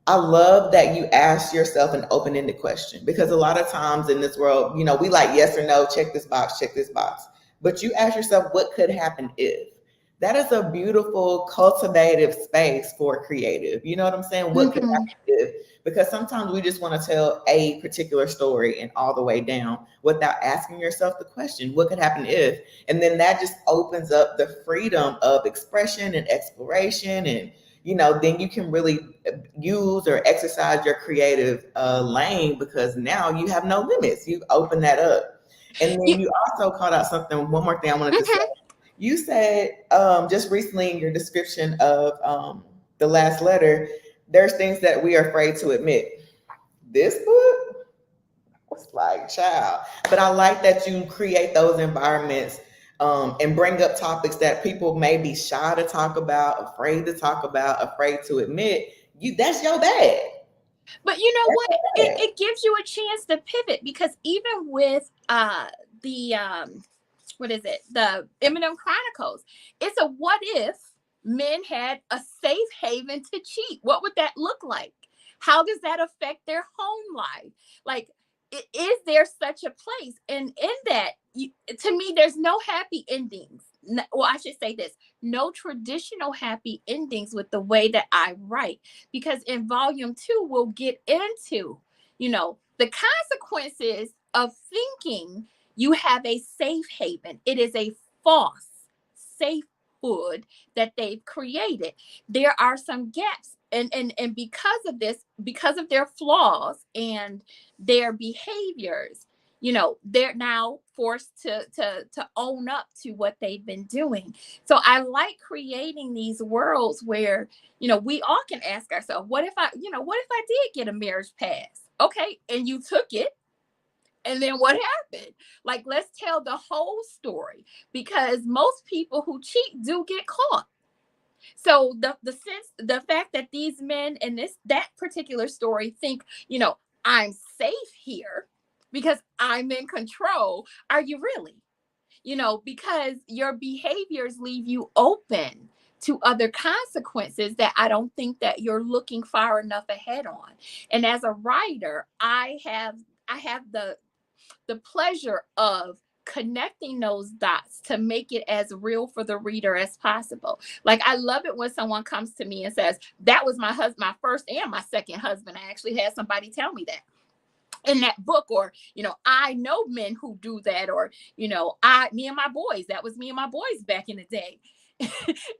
I love that you ask yourself an open-ended question, because a lot of times in this world, we like yes or no, check this box. But you ask yourself, what could happen if? That is a beautiful, cultivative space for creative. You know what I'm saying? What could happen if? Because sometimes we just want to tell a particular story and all the way down without asking yourself the question, what could happen if? And then that just opens up the freedom of expression and exploration. And, then you can really use or exercise your creative lane, because now you have no limits. You've opened that up. And then you also called out something, one more thing I wanted to say. You said just recently in your description of the last letter, there's things that we are afraid to admit. This book was like, child. But I like that you create those environments and bring up topics that people may be shy to talk about, afraid to talk about, afraid to admit. That's your bag.
But you know what? It gives you a chance to pivot, because even with the Eminem Chronicles, it's a what if men had a safe haven to cheat? What would that look like? How does that affect their home life? Like, is there such a place? And in that, to me, there's no happy endings. Well, I should say this, no traditional happy endings with the way that I write, because in volume 2, we'll get into, the consequences of thinking you have a safe haven. It is a false safe sisterhood that they've created. There are some gaps. And because of this, because of their flaws and their behaviors, they're now forced to own up to what they've been doing. So I like creating these worlds where, we all can ask ourselves, what if I did get a marriage pass? Okay, and you took it. And then what happened? Like, let's tell the whole story, because most people who cheat do get caught. So the fact that these men in that particular story think, I'm safe here because I'm in control. Are you really? Because your behaviors leave you open to other consequences that I don't think that you're looking far enough ahead on. And as a writer, I have the pleasure of connecting those dots to make it as real for the reader as possible. Like, I love it when someone comes to me and says, that was my husband, my first and my second husband. I actually had somebody tell me that in that book. Or, I know men who do that. Or, me and my boys, that was me and my boys back in the day.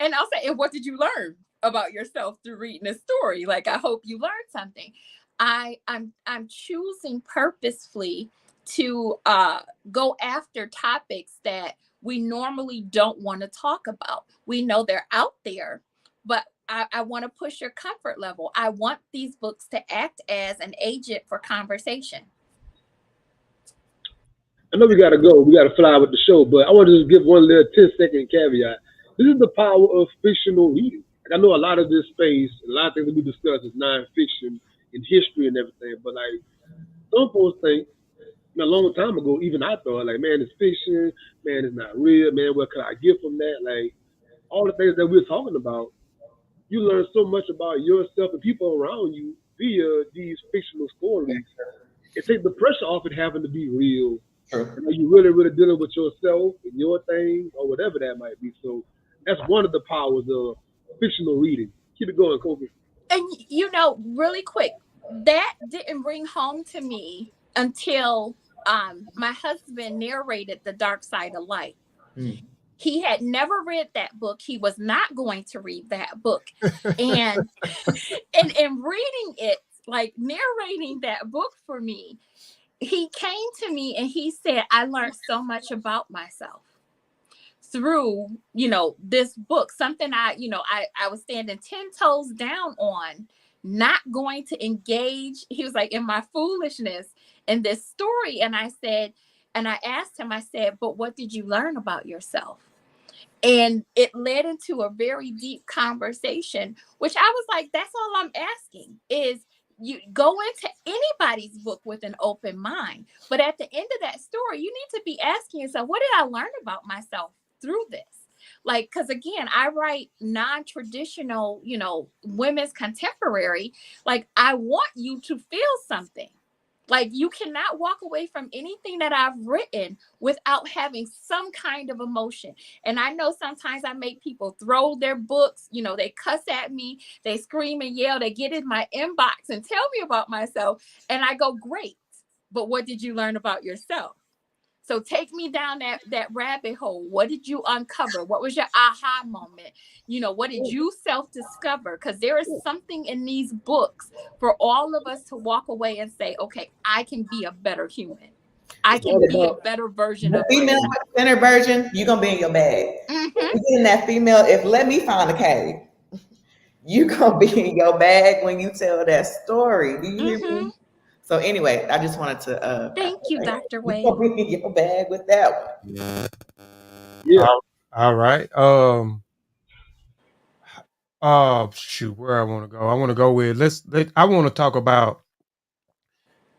And I'll say, and what did you learn about yourself through reading this story? Like, I hope you learned something. I'm choosing purposefully to go after topics that we normally don't want to talk about. We know they're out there, but I want to push your comfort level. I want these books to act as an agent for conversation.
I know we got to go. We got to fly with the show, but I want to just give one little 10-second caveat. This is the power of fictional reading. Like, I know a lot of this space, a lot of things that we discuss is nonfiction and history and everything, but like, some folks think, a long time ago, even I thought, like, man, it's fiction, man, it's not real, man, what could I get from that? Like, all the things that we're talking about, you learn so much about yourself and people around you via these fictional stories. It takes the pressure off it having to be real.
True.
You really, really dealing with yourself and your thing or whatever that might be. So that's one of the powers of fictional reading. Keep it going, Kofi.
And really quick, that didn't bring home to me until my husband narrated The Dark Side of Light. He had never read that book. He was not going to read that book. And in reading it, like narrating that book for me, he came to me and he said, I learned so much about myself through, this book. Something I was standing 10 toes down on, not going to engage. He was like, in my foolishness in this story. And I asked him, I said, but what did you learn about yourself? And it led into a very deep conversation, which I was like, that's all I'm asking is you go into anybody's book with an open mind. But at the end of that story, you need to be asking yourself, what did I learn about myself through this? Like, because again, I write non-traditional, women's contemporary. Like, I want you to feel something. Like, you cannot walk away from anything that I've written without having some kind of emotion. And I know sometimes I make people throw their books, they cuss at me, they scream and yell, they get in my inbox and tell me about myself. And I go, great, but what did you learn about yourself? So take me down that rabbit hole. What did you uncover? What was your aha moment? What did you self-discover? Because there is something in these books for all of us to walk away and say, okay, I can be a better human. I can be a better version of
female center version. You're gonna be in your bag.
Mm-hmm.
In that female, if let me find a cave, you gonna be in your bag when you tell that story. Do you hear me? So anyway, I just wanted to
thank you, Dr. Wade.
You're gonna be in your bag with that one.
Yeah.
All right. Shoot, where I want to go? I want to go with I want to talk about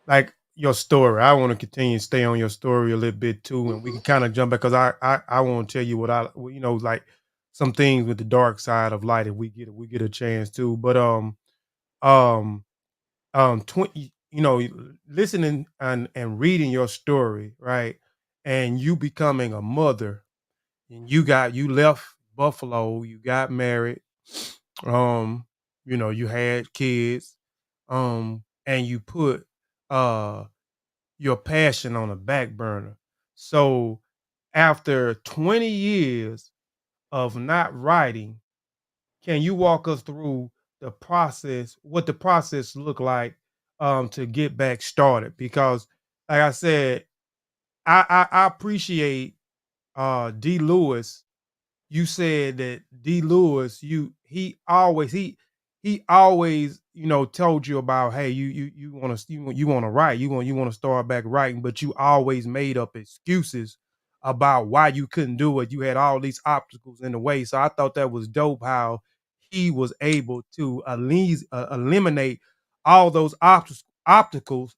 like your story. I want to continue to stay on your story a little bit too, and we can kind of jump back because I want to tell you what like some things with the dark side of light if we get a chance to. But listening and reading your story, right, and you becoming a mother, and you left Buffalo, you got married, you had kids, and you put your passion on a back burner. So after 20 years of not writing, can you walk us through the process, what the process looked like to get back started? Because like I said, I appreciate D. Lewis. You said that D. Lewis, he always, told you about, hey, you want to you want to write, you want to start back writing, but you always made up excuses about why you couldn't do it. You had all these obstacles in the way. So I thought that was dope how he was able to eliminate all those obstacles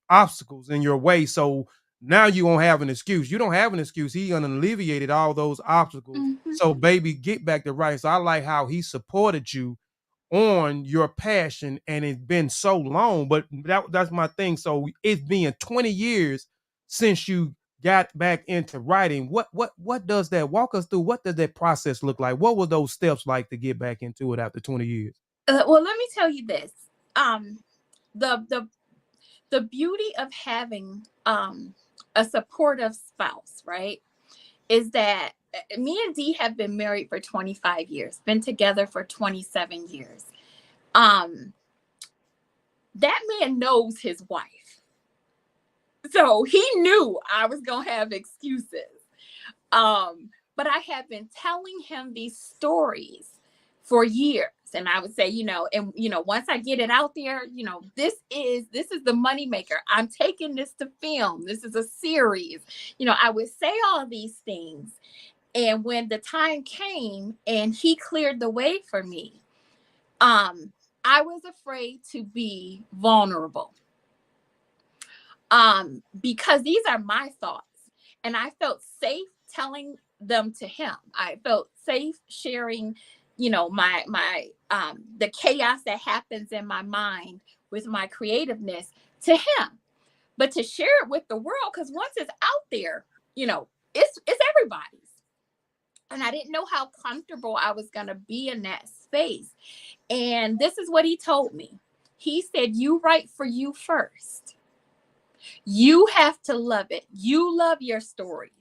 in your way. So now you won't have an excuse. You don't have an excuse. He alleviated all those obstacles.
Mhm.
So, baby, get back to writing. So I like how he supported you on your passion, and it's been so long. But that's my thing. So it's been 20 years since you got back into writing. What does that, walk us through? What does that process look like? What were those steps like to get back into it after 20 years?
Well, let me tell you this. The beauty of having a supportive spouse, right, is that me and Dee have been married for 25 years, been together for 27 years. That man knows his wife. So he knew I was going to have excuses. But I have been telling him these stories for years. And I would say, once I get it out there, this is the moneymaker. I'm taking this to film. This is a series. I would say all these things. And when the time came and he cleared the way for me, I was afraid to be vulnerable. Because these are my thoughts. And I felt safe telling them to him. I felt safe sharing, my the chaos that happens in my mind with my creativeness to him. But to share it with the world, because once it's out there, it's everybody's. And I didn't know how comfortable I was going to be in that space. And this is what he told me. He said, you write for you first. You have to love it. You love your stories.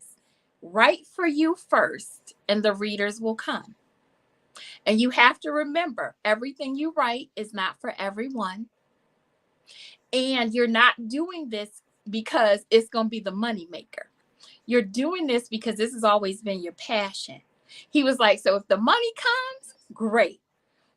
Write for you first, and the readers will come. And you have to remember, everything you write is not for everyone. And you're not doing this because it's going to be the moneymaker. You're doing this because this has always been your passion. He was like, so if the money comes, great.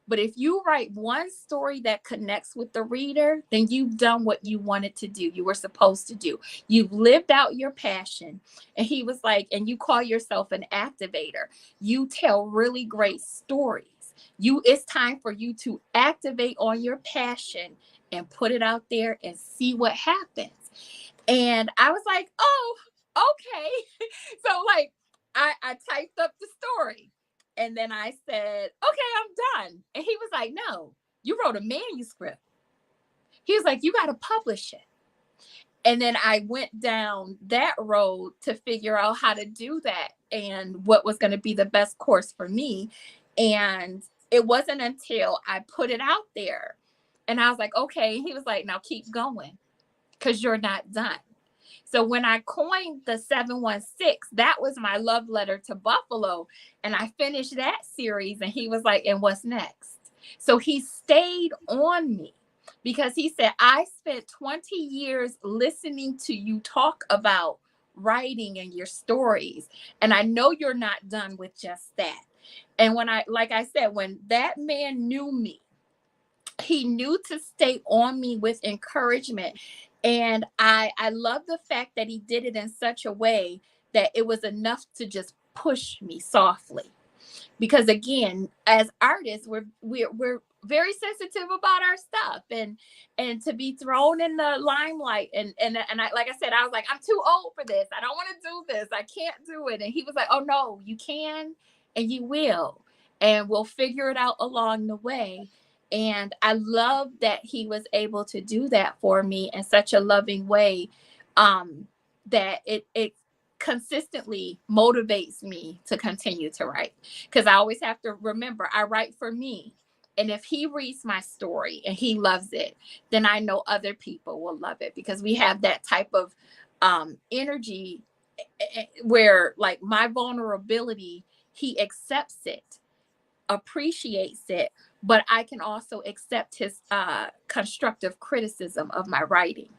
But if you write one story that connects with the reader, then you've done what you wanted to do. You were supposed to do. You've lived out your passion. And he was like, and you call yourself an activator. You tell really great stories. It's time for you to activate on your passion and put it out there and see what happens. And I was like, oh, okay. So like I typed up the story. And then I said, okay, I'm done. And he was like, no, you wrote a manuscript. He was like, you got to publish it. And then I went down that road to figure out how to do that and what was going to be the best course for me. And it wasn't until I put it out there and I was like, okay. He was like, now keep going because you're not done. So when I coined the 716, that was my love letter to Buffalo. And I finished that series and he was like, and what's next? So he stayed on me because he said, I spent 20 years listening to you talk about writing and your stories. And I know you're not done with just that. And when like I said, when that man knew me, he knew to stay on me with encouragement. And I love the fact that he did it in such a way that it was enough to just push me softly. Because again, as artists, we're very sensitive about our stuff and to be thrown in the limelight. And I, like I said, I was like, I'm too old for this. I don't want to do this. I can't do it. And he was like, oh no, you can and you will. And we'll figure it out along the way. And I love that he was able to do that for me in such a loving way, that it consistently motivates me to continue to write. Because I always have to remember, I write for me. And if he reads my story and he loves it, then I know other people will love it, because we have that type of energy where like my vulnerability, he accepts it, appreciates it, but I can also accept his constructive criticism of my writing.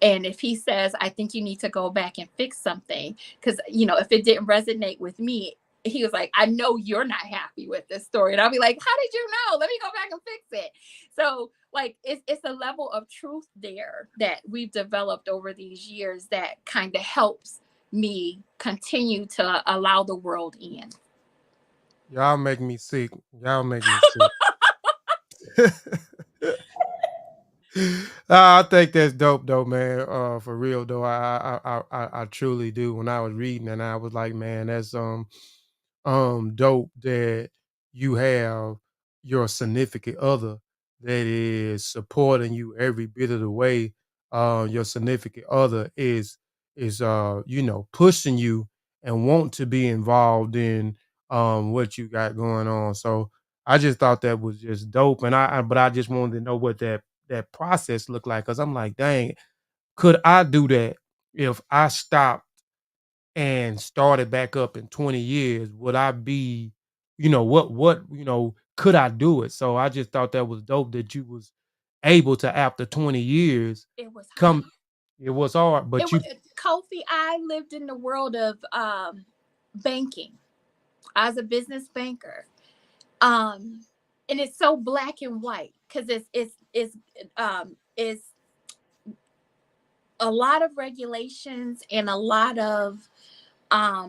And if he says, I think you need to go back and fix something, because, you know, if it didn't resonate with me, he was like, I know you're not happy with this story. And I'll be like, how did you know? Let me go back and fix it. So like, it's a level of truth there that we've developed over these years that kind of helps me continue to allow the world in.
Y'all make me sick. Y'all make me sick. I think that's dope though, man. For real though, I truly do. When I was reading, and I was like, man, that's dope that you have your significant other that is supporting you every bit of the way. Your significant other is you know, pushing you and want to be involved in what you got going on. So I just thought that was just dope, and but I just wanted to know what that process looked like, because I'm like, dang, could I do that if I stopped and started back up in 20 years? Would I be, you know, what, you know, could I do it? So I just thought that was dope that you was able to, after 20 years,
It was hard.
come. It was hard, but you.
Kofi, I lived in the world of banking. I was a business banker. And it's so black and white, because it's a lot of regulations and a lot of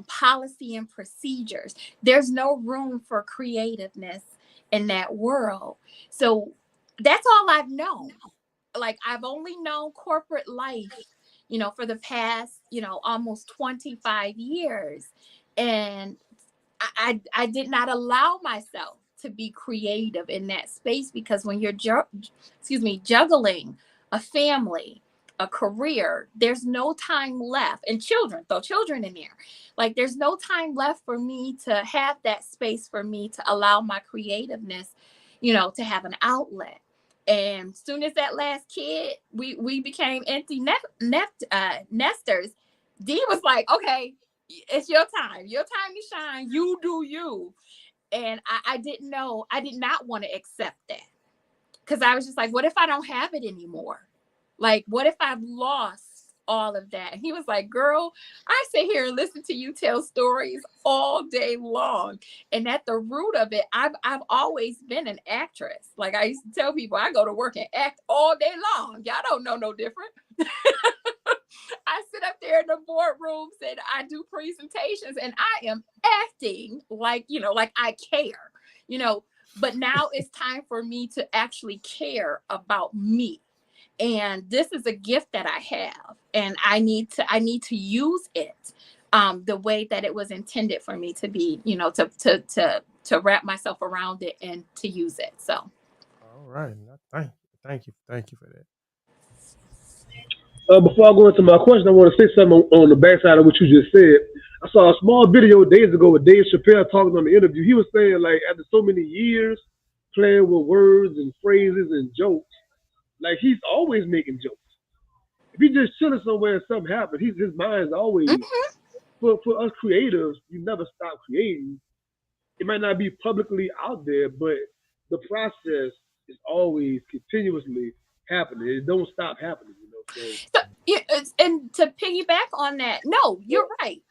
policy and procedures. There's no room for creativeness in that world. So that's all I've known. Like, I've only known corporate life, you know, for the past, you know, almost 25 years. And I did not allow myself to be creative in that space, because when you're juggling a family, a career, there's no time left. And children, throw children in there. Like, there's no time left for me to have that space for me to allow my creativeness, you know, to have an outlet. And soon as that last kid, we became empty nesters. Dee was like, okay, it's your time to shine. You do you. And I didn't know, I did not want to accept that, because I was just like, what if I don't have it anymore? Like, what if I've lost all of that? And he was like, girl, I sit here and listen to you tell stories all day long. And at the root of it, I've always been an actress. Like, I used to tell people, I go to work and act all day long. Y'all don't know no different. I sit up there in the boardrooms and I do presentations, and I am acting like, you know, like I care, you know. But now it's time for me to actually care about me. And this is a gift that I have, and I need to use it the way that it was intended for me to be, you know, to wrap myself around it and to use it. So,
All right, thank you for that.
Before I go into my question, I want to say something on the backside of what you just said. I saw a small video days ago with Dave Chappelle talking on the interview. He was saying, like, after so many years playing with words and phrases and jokes, like, he's always making jokes. If he's just chilling somewhere and something happens, his mind's always. For us creatives, you never stop creating. It might not be publicly out there, but the process is always continuously happening. It don't stop happening, you know.
So, and to piggyback on that, no, you're right.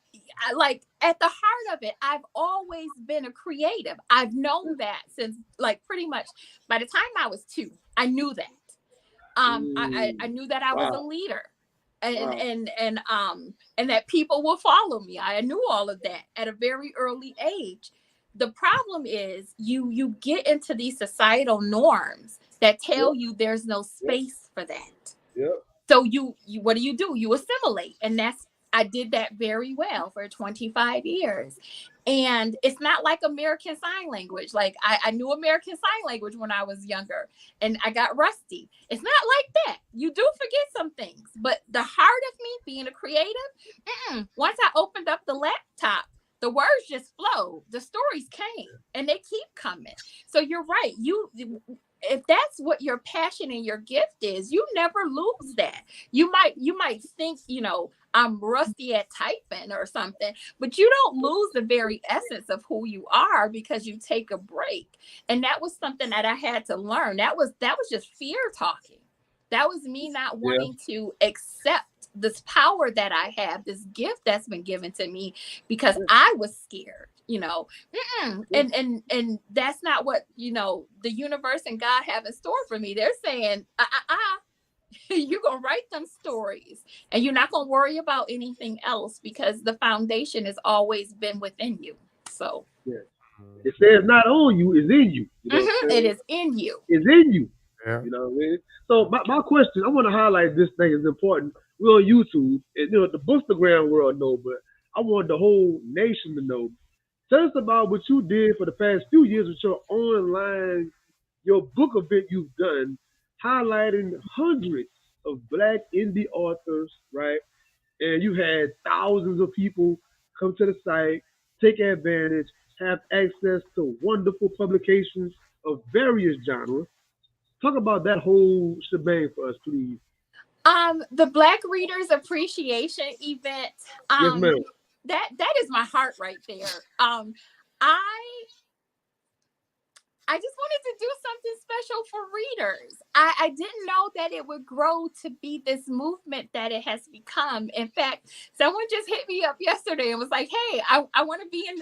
Like, at the heart of it, I've always been a creative. I've known that since, like, pretty much by the time I was 2, I knew that. I knew that I was a leader, and that people will follow me. I knew all of that at a very early age. The problem is you get into these societal norms that tell you there's no space for that. So you what do? You assimilate, and I did that very well for 25 years. And it's not like American Sign Language. Like, I knew American Sign Language when I was younger, and I got rusty. It's not like that. You do forget some things, but the heart of me being a creative, once I opened up the laptop, the words just flowed. The stories came, and they keep coming. So you're right. if that's what your passion and your gift is, you never lose that. You might think, I'm rusty at typing or something, but you don't lose the very essence of who you are because you take a break. And that was something that I had to learn. That was just fear talking. That was me not wanting to accept this power that I have, this gift that's been given to me, because I was scared, and that's not what, the universe and God have in store for me. They're saying, you're going to write them stories and you're not going to worry about anything else because the foundation has always been within you. So
it says not on you, it's in you.
It is in you.
It's in you.
Yeah.
You know what I mean? So my question, I want to highlight this thing is important. We're on YouTube. And, the Bookstagram world know, but I want the whole nation to know. Tell us about what you did for the past few years with your online, your book event you've done, highlighting hundreds of Black indie authors, right? And you had thousands of people come to the site, take advantage, have access to wonderful publications of various genres. Talk about that whole shebang for us, please.
The Black Readers Appreciation event.
Yes, ma'am.
That is my heart right there. I just wanted to do something special for readers. I didn't know that it would grow to be this movement that it has become. In fact, someone just hit me up yesterday and was like, hey, I want to be in,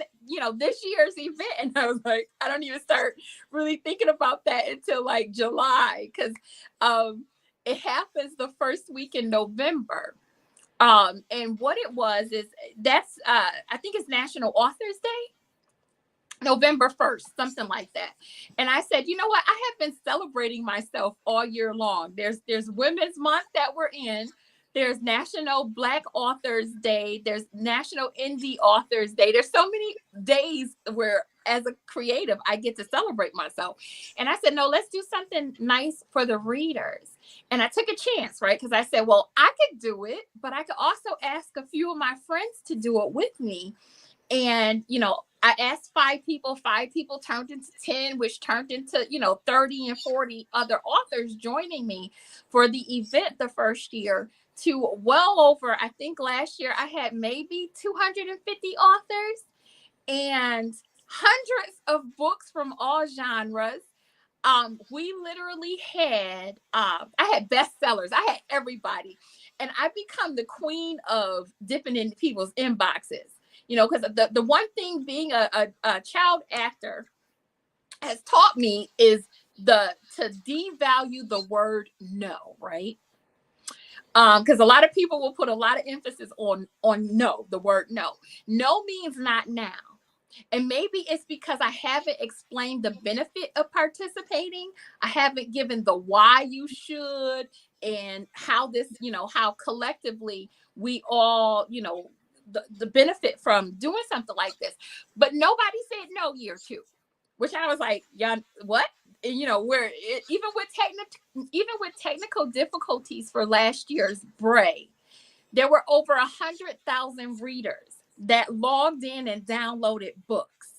this year's event. And I was like, I don't even start really thinking about that until like July, because it happens the first week in November. And what it was is that's, I think it's National Authors Day. November 1st, something like that. And I said, you know what? I have been celebrating myself all year long. There's Women's Month that we're in. There's National Black Authors Day. There's National Indie Authors Day. There's so many days where, as a creative, I get to celebrate myself. And I said, no, let's do something nice for the readers. And I took a chance, right? Because I said, well, I could do it, but I could also ask a few of my friends to do it with me. And, I asked 5 people turned into 10, which turned into, 30 and 40 other authors joining me for the event the first year, to well over, I think last year I had maybe 250 authors and hundreds of books from all genres. We literally had, I had bestsellers. I had everybody. And I become the queen of dipping in people's inboxes. Because the one thing being a child actor has taught me is to devalue the word no, right? Because a lot of people will put a lot of emphasis on no, the word no. No means not now. And maybe it's because I haven't explained the benefit of participating. I haven't given the why you should and how this, how collectively we all, the benefit from doing something like this. But nobody said no year 2, which I was like, yeah, what? And, even with technical difficulties for last year's Bray, there were over 100,000 readers that logged in and downloaded books.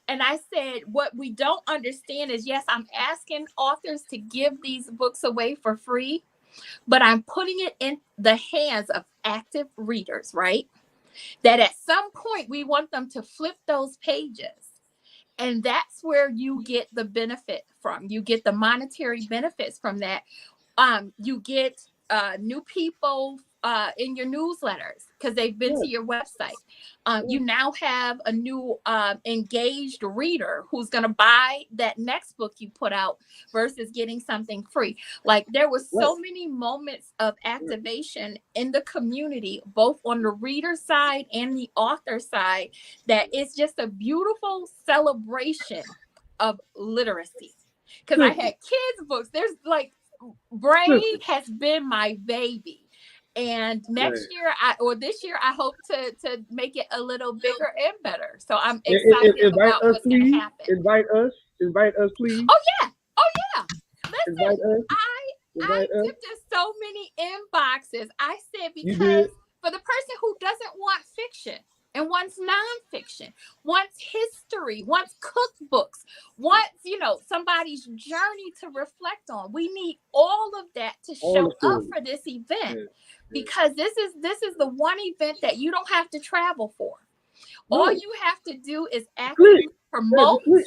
And I said, what we don't understand is, yes, I'm asking authors to give these books away for free, but I'm putting it in the hands of active readers, right? That at some point we want them to flip those pages. And that's where you get the benefit from. You get the monetary benefits from that. You get new people in your newsletters because they've been to your website. You now have a new engaged reader who's going to buy that next book you put out versus getting something free. Like, there was so many moments of activation in the community, both on the reader side and the author side, that it's just a beautiful celebration of literacy. Because I had kids' books. There's like, Bray has been my baby. And next year, this year, I hope to make it a little bigger and better. So I'm excited about what's going to happen.
Invite us, please.
Oh yeah. Listen,
I
dipped in so many inboxes. I said, because for the person who doesn't want fiction and wants nonfiction, wants history, wants cookbooks, wants, somebody's journey to reflect on. We need all of that to
All
show
the
up
stories.
for this event,
Yeah.
because this is the one event that you don't have to travel for.
No.
All you have to do is
Click.
actively
Yeah,
promote,
just click.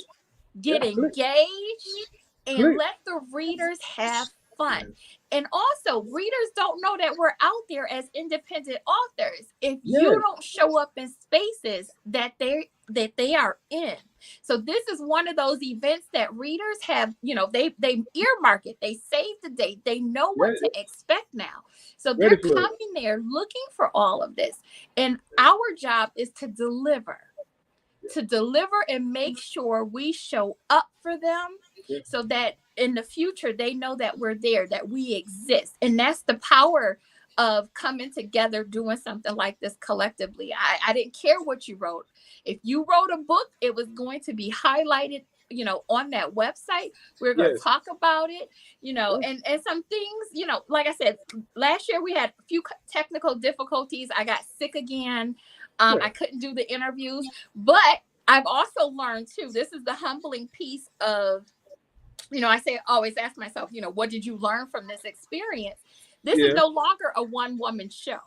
get
Yeah, click.
engaged, and
Click.
let the readers have fun. And also, readers don't know that we're out there as independent authors if you
Yes.
don't show up in spaces that they are in. So this is one of those events that readers have, they earmark it, they save the date, they know what
Yeah.
to expect now. So
Ready
they're
for it.
coming there looking for all of this. And our job is to deliver and make sure we show up for them,
Yeah.
so that in the future they know that we're there, that we exist. And that's the power of coming together, doing something like this collectively. I didn't care what you wrote. If you wrote a book, it was going to be highlighted, on that website. We're going to
Yes.
talk about it, and some things, like I said, last year we had a few technical difficulties. I got sick again.
Yeah.
I couldn't do the interviews, but I've also learned too, this is the humbling piece of, I always ask myself, what did you learn from this experience? This
Yeah.
is no longer a one-woman show.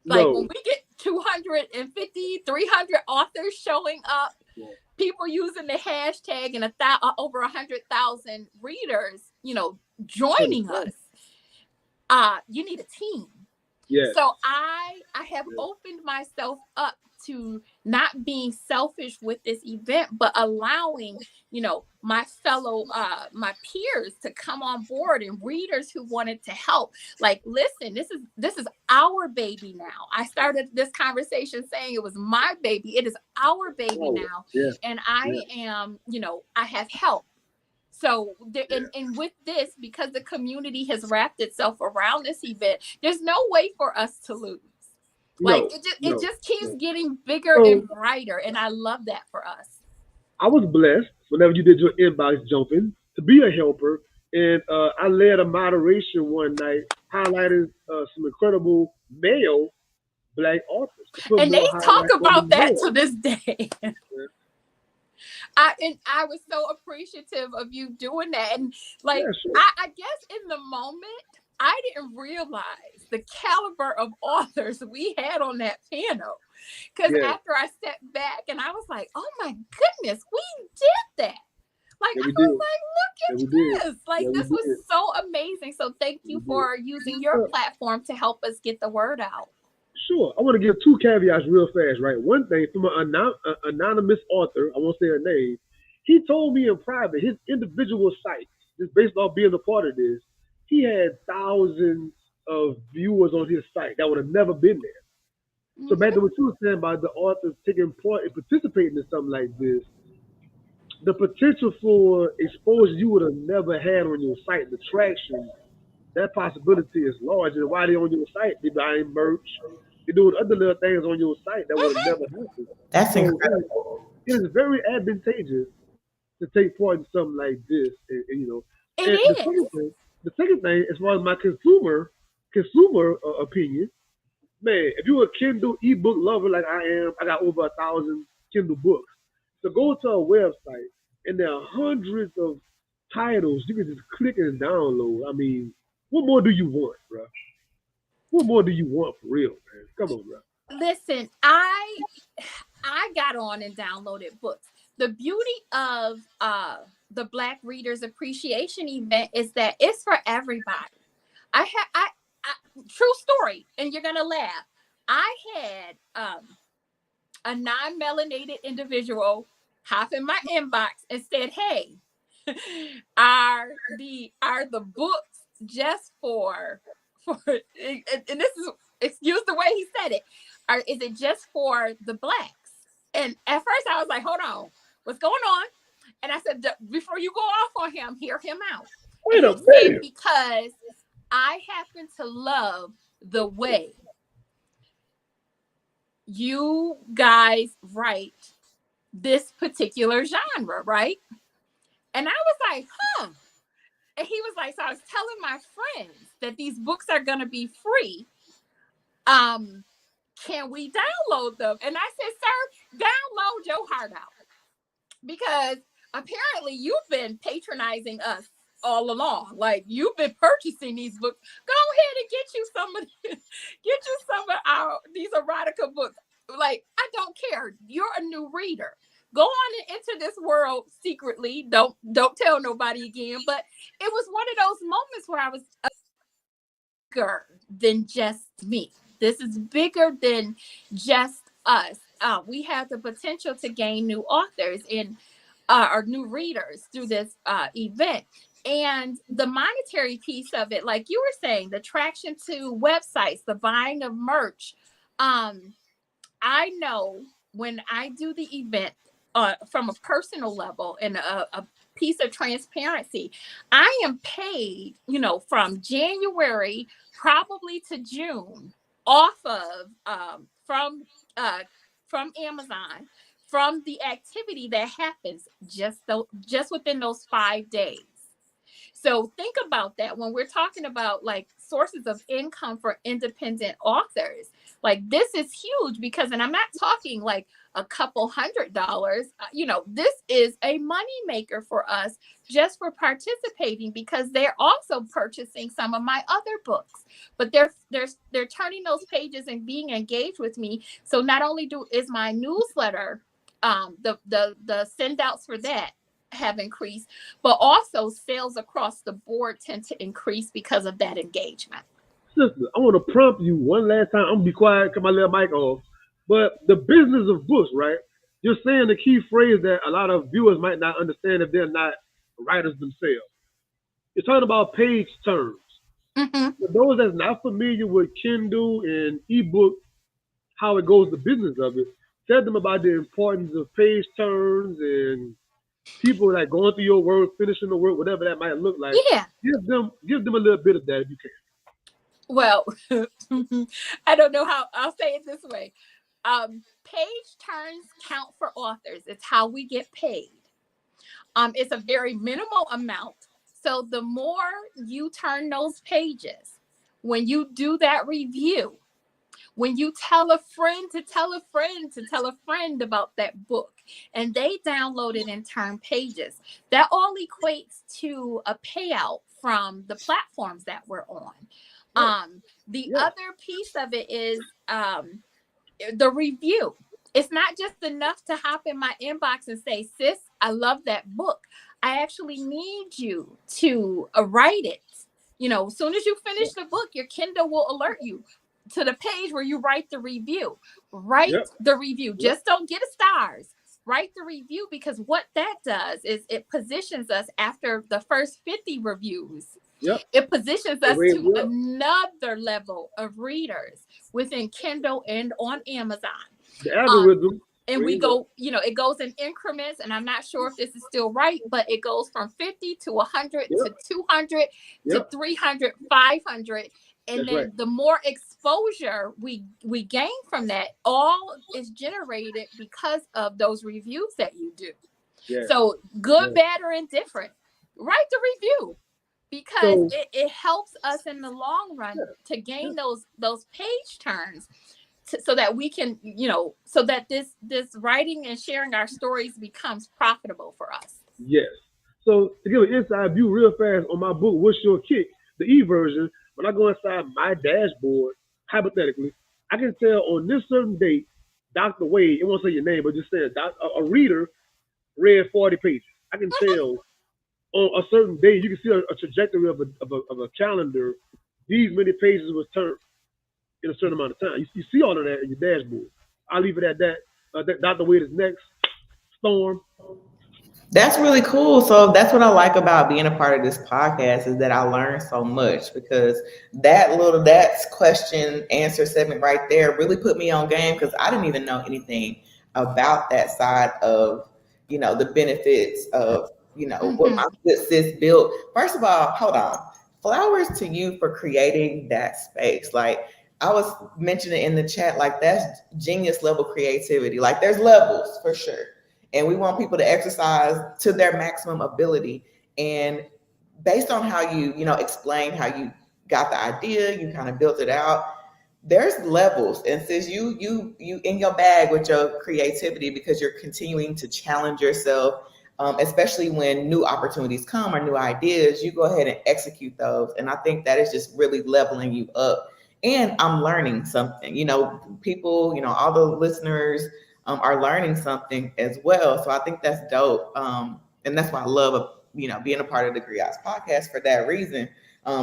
Like
No.
when we get 250, 300 authors showing up,
Yeah.
people using the hashtag, and over 100,000 readers, joining us, you need a team.
Yes.
So I have opened myself up to not being selfish with this event, but allowing, my fellow, my peers to come on board, and readers who wanted to help. Like, listen, this is our baby now. I started this conversation saying it was my baby. It is our baby now.
Yeah.
And I am, I have help. So, and with this, because the community has wrapped itself around this event, there's no way for us to lose. Like, it just keeps getting bigger and brighter. And I love that for us.
I was blessed whenever you did your inbox jumping to be a helper. And I led a moderation one night highlighting some incredible male Black authors.
And they talk about that to this day. I was so appreciative of you doing that. And like,
Yeah, sure.
I guess in the moment, I didn't realize the caliber of authors we had on that panel. Because after I stepped back and I was like, oh my goodness, we did that. Like, I was like, look at this. Like, this was so amazing. So thank you for using your platform to help us get the word out.
Sure. I want to give two caveats real fast, right? One thing, from an anonymous author, I won't say her name, he told me in private, his individual site, just based off being a part of this, he had thousands of viewers on his site that would have never been there. So back to what you were saying about the authors taking part and participating in something like this, the potential for exposure you would have never had on your site, the traction, that possibility is large. And while they're on your site, they're buying merch, they're doing other little things on your site that would have never happened.
That's incredible.
It is very advantageous to take part in something like this. And the second thing, as far as my consumer opinion, man, if you're a Kindle ebook lover like I am, I got over 1,000 Kindle books. So go to a website, and there are hundreds of titles you can just click and download. I mean, what more do you want, bro? What more do you want for real, man? Come on, bro.
Listen, I got on and downloaded books. The beauty of the Black Readers Appreciation event is that it's for everybody. I true story, and you're gonna laugh. I had a non-melanated individual hop in my inbox and said, "Hey, are the books just for and this is, excuse the way he said it, is it just for the Blacks?" And at first I was like, hold on, what's going on? And I said, before you go off on him, hear him out.
Wait a minute.
Because I happen to love the way you guys write this particular genre, right? And I was like, and he was like, so I was telling my friends that these books are going to be free. Can we download them? And I said, sir, download your heart out. Because apparently you've been patronizing us all along. Like, you've been purchasing these books. Go ahead and get you some of these erotica books. Like, I don't care. You're a new reader. Go on and enter this world secretly. Don't tell nobody again. But it was one of those moments where I was bigger than just me. This is bigger than just us. We have the potential to gain new authors and or new readers through this event. And the monetary piece of it, like you were saying, the traction to websites, the buying of merch. I know when I do the event from a personal level and a piece of transparency, I am paid, from January probably to June off of from Amazon, from the activity that happens just within those 5 days. So think about that when we're talking about like sources of income for independent authors. Like, this is huge because, and I'm not talking like a couple $100, this is a money maker for us just for participating, because they're also purchasing some of my other books, but they're turning those pages and being engaged with me. So not only is my newsletter, the send outs for that have increased, but also sales across the board tend to increase because of that engagement.
Sister, I want to prompt you one last time. I'm gonna be quiet, cut my little mic off. But the business of books, right? You're saying the key phrase that a lot of viewers might not understand if they're not writers themselves. You're talking about page turns.
Mm-hmm.
For those that's not familiar with Kindle and Ebook, how it goes, the business of it, tell them about the importance of page turns and people like going through your work, finishing the work, whatever that might look like.
Yeah.
Give them a little bit of that if you can.
Well, I don't know how I'll say it this way. Page turns count for authors. It's how we get paid. It's a very minimal amount. So the more you turn those pages, when you do that review, when you tell a friend to tell a friend to tell a friend about that book, and they download it and turn pages, that all equates to a payout from the platforms that we're on. The other piece of it is the review. It's not just enough to hop in my inbox and say, sis, I love that book. I actually need you to write it. As soon as you finish the book, your Kindle will alert you to the page where you write the review. Write the review. Just don't get a stars. Write the review, because what that does is it positions us after the first 50 reviews. It positions us to another level of readers within Kindle and on Amazon.
The algorithm.
And we go, it goes in increments, and I'm not sure if this is still right, but it goes from 50 to 100 to 200 to 300, 500. And then the more exposure we gain from that, all is generated because of those reviews that you do. So good, bad, or indifferent, write the review, because it helps us in the long run to gain those page turns, so that we can, so that this writing and sharing our stories becomes profitable for us.
Yes. So to give an inside view real fast on my book, What's Your Kick, the e-version, when I go inside my dashboard, hypothetically, I can tell on this certain date, Dr. Wade, it won't say your name, but just say a reader read 40 pages. I can tell on a certain day, you can see a trajectory of a calendar. These many pages was turned in a certain amount of time. You see all of that in your dashboard. I'll leave it at that. Dr. Wade is next. Storm.
That's really cool. So that's what I like about being a part of this podcast, is that I learn so much, because that's question answer segment right there really put me on game, because I didn't even know anything about that side of, the benefits of, what my good sis built. First of all, hold on. Flowers to you for creating that space. Like I was mentioning in the chat, like that's genius level creativity. Like there's levels for sure. And we want people to exercise to their maximum ability. And based on how you explain how you got the idea, you kind of built it out, there's levels. And since you in your bag with your creativity, because you're continuing to challenge yourself, especially when new opportunities come or new ideas, you go ahead and execute those. And I think that is just really leveling you up. And I'm learning something, people, all the listeners are learning something as well. So I think that's dope. And that's why I love, being a part of the Griots Podcast for that reason,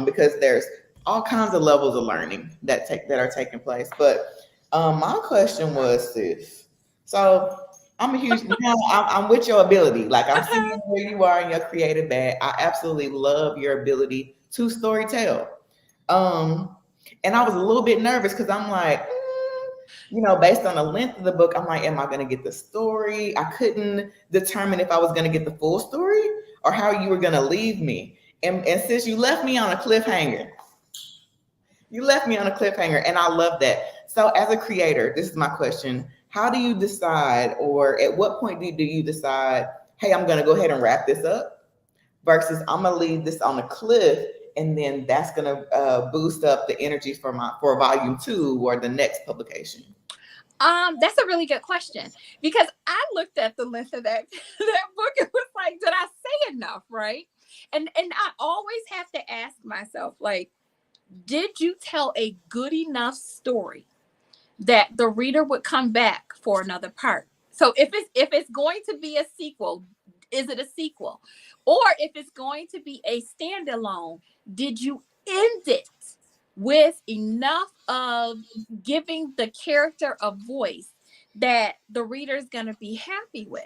because there's all kinds of levels of learning that are taking place. But my question was this. So I'm a huge, I'm with your ability. Like I'm seeing where you are in your creative bag. I absolutely love your ability to storytell. And I was a little bit nervous because I'm like, based on the length of the book, I'm like, am I going to get the story? I couldn't determine if I was going to get the full story or how you were going to leave me. And since you left me on a cliffhanger, and I love that. So as a creator, this is my question. How do you decide, or at what point do you decide, hey, I'm going to go ahead and wrap this up versus I'm going to leave this on a cliff, and then that's going to boost up the energy for volume 2 or the next publication?
That's a really good question, because I looked at the length of that book and was like, did I say enough? Right. And I always have to ask myself, like, did you tell a good enough story that the reader would come back for another part? So if it's going to be a sequel, is it a sequel? Or if it's going to be a standalone, did you end it with enough of giving the character a voice that the reader is going to be happy with?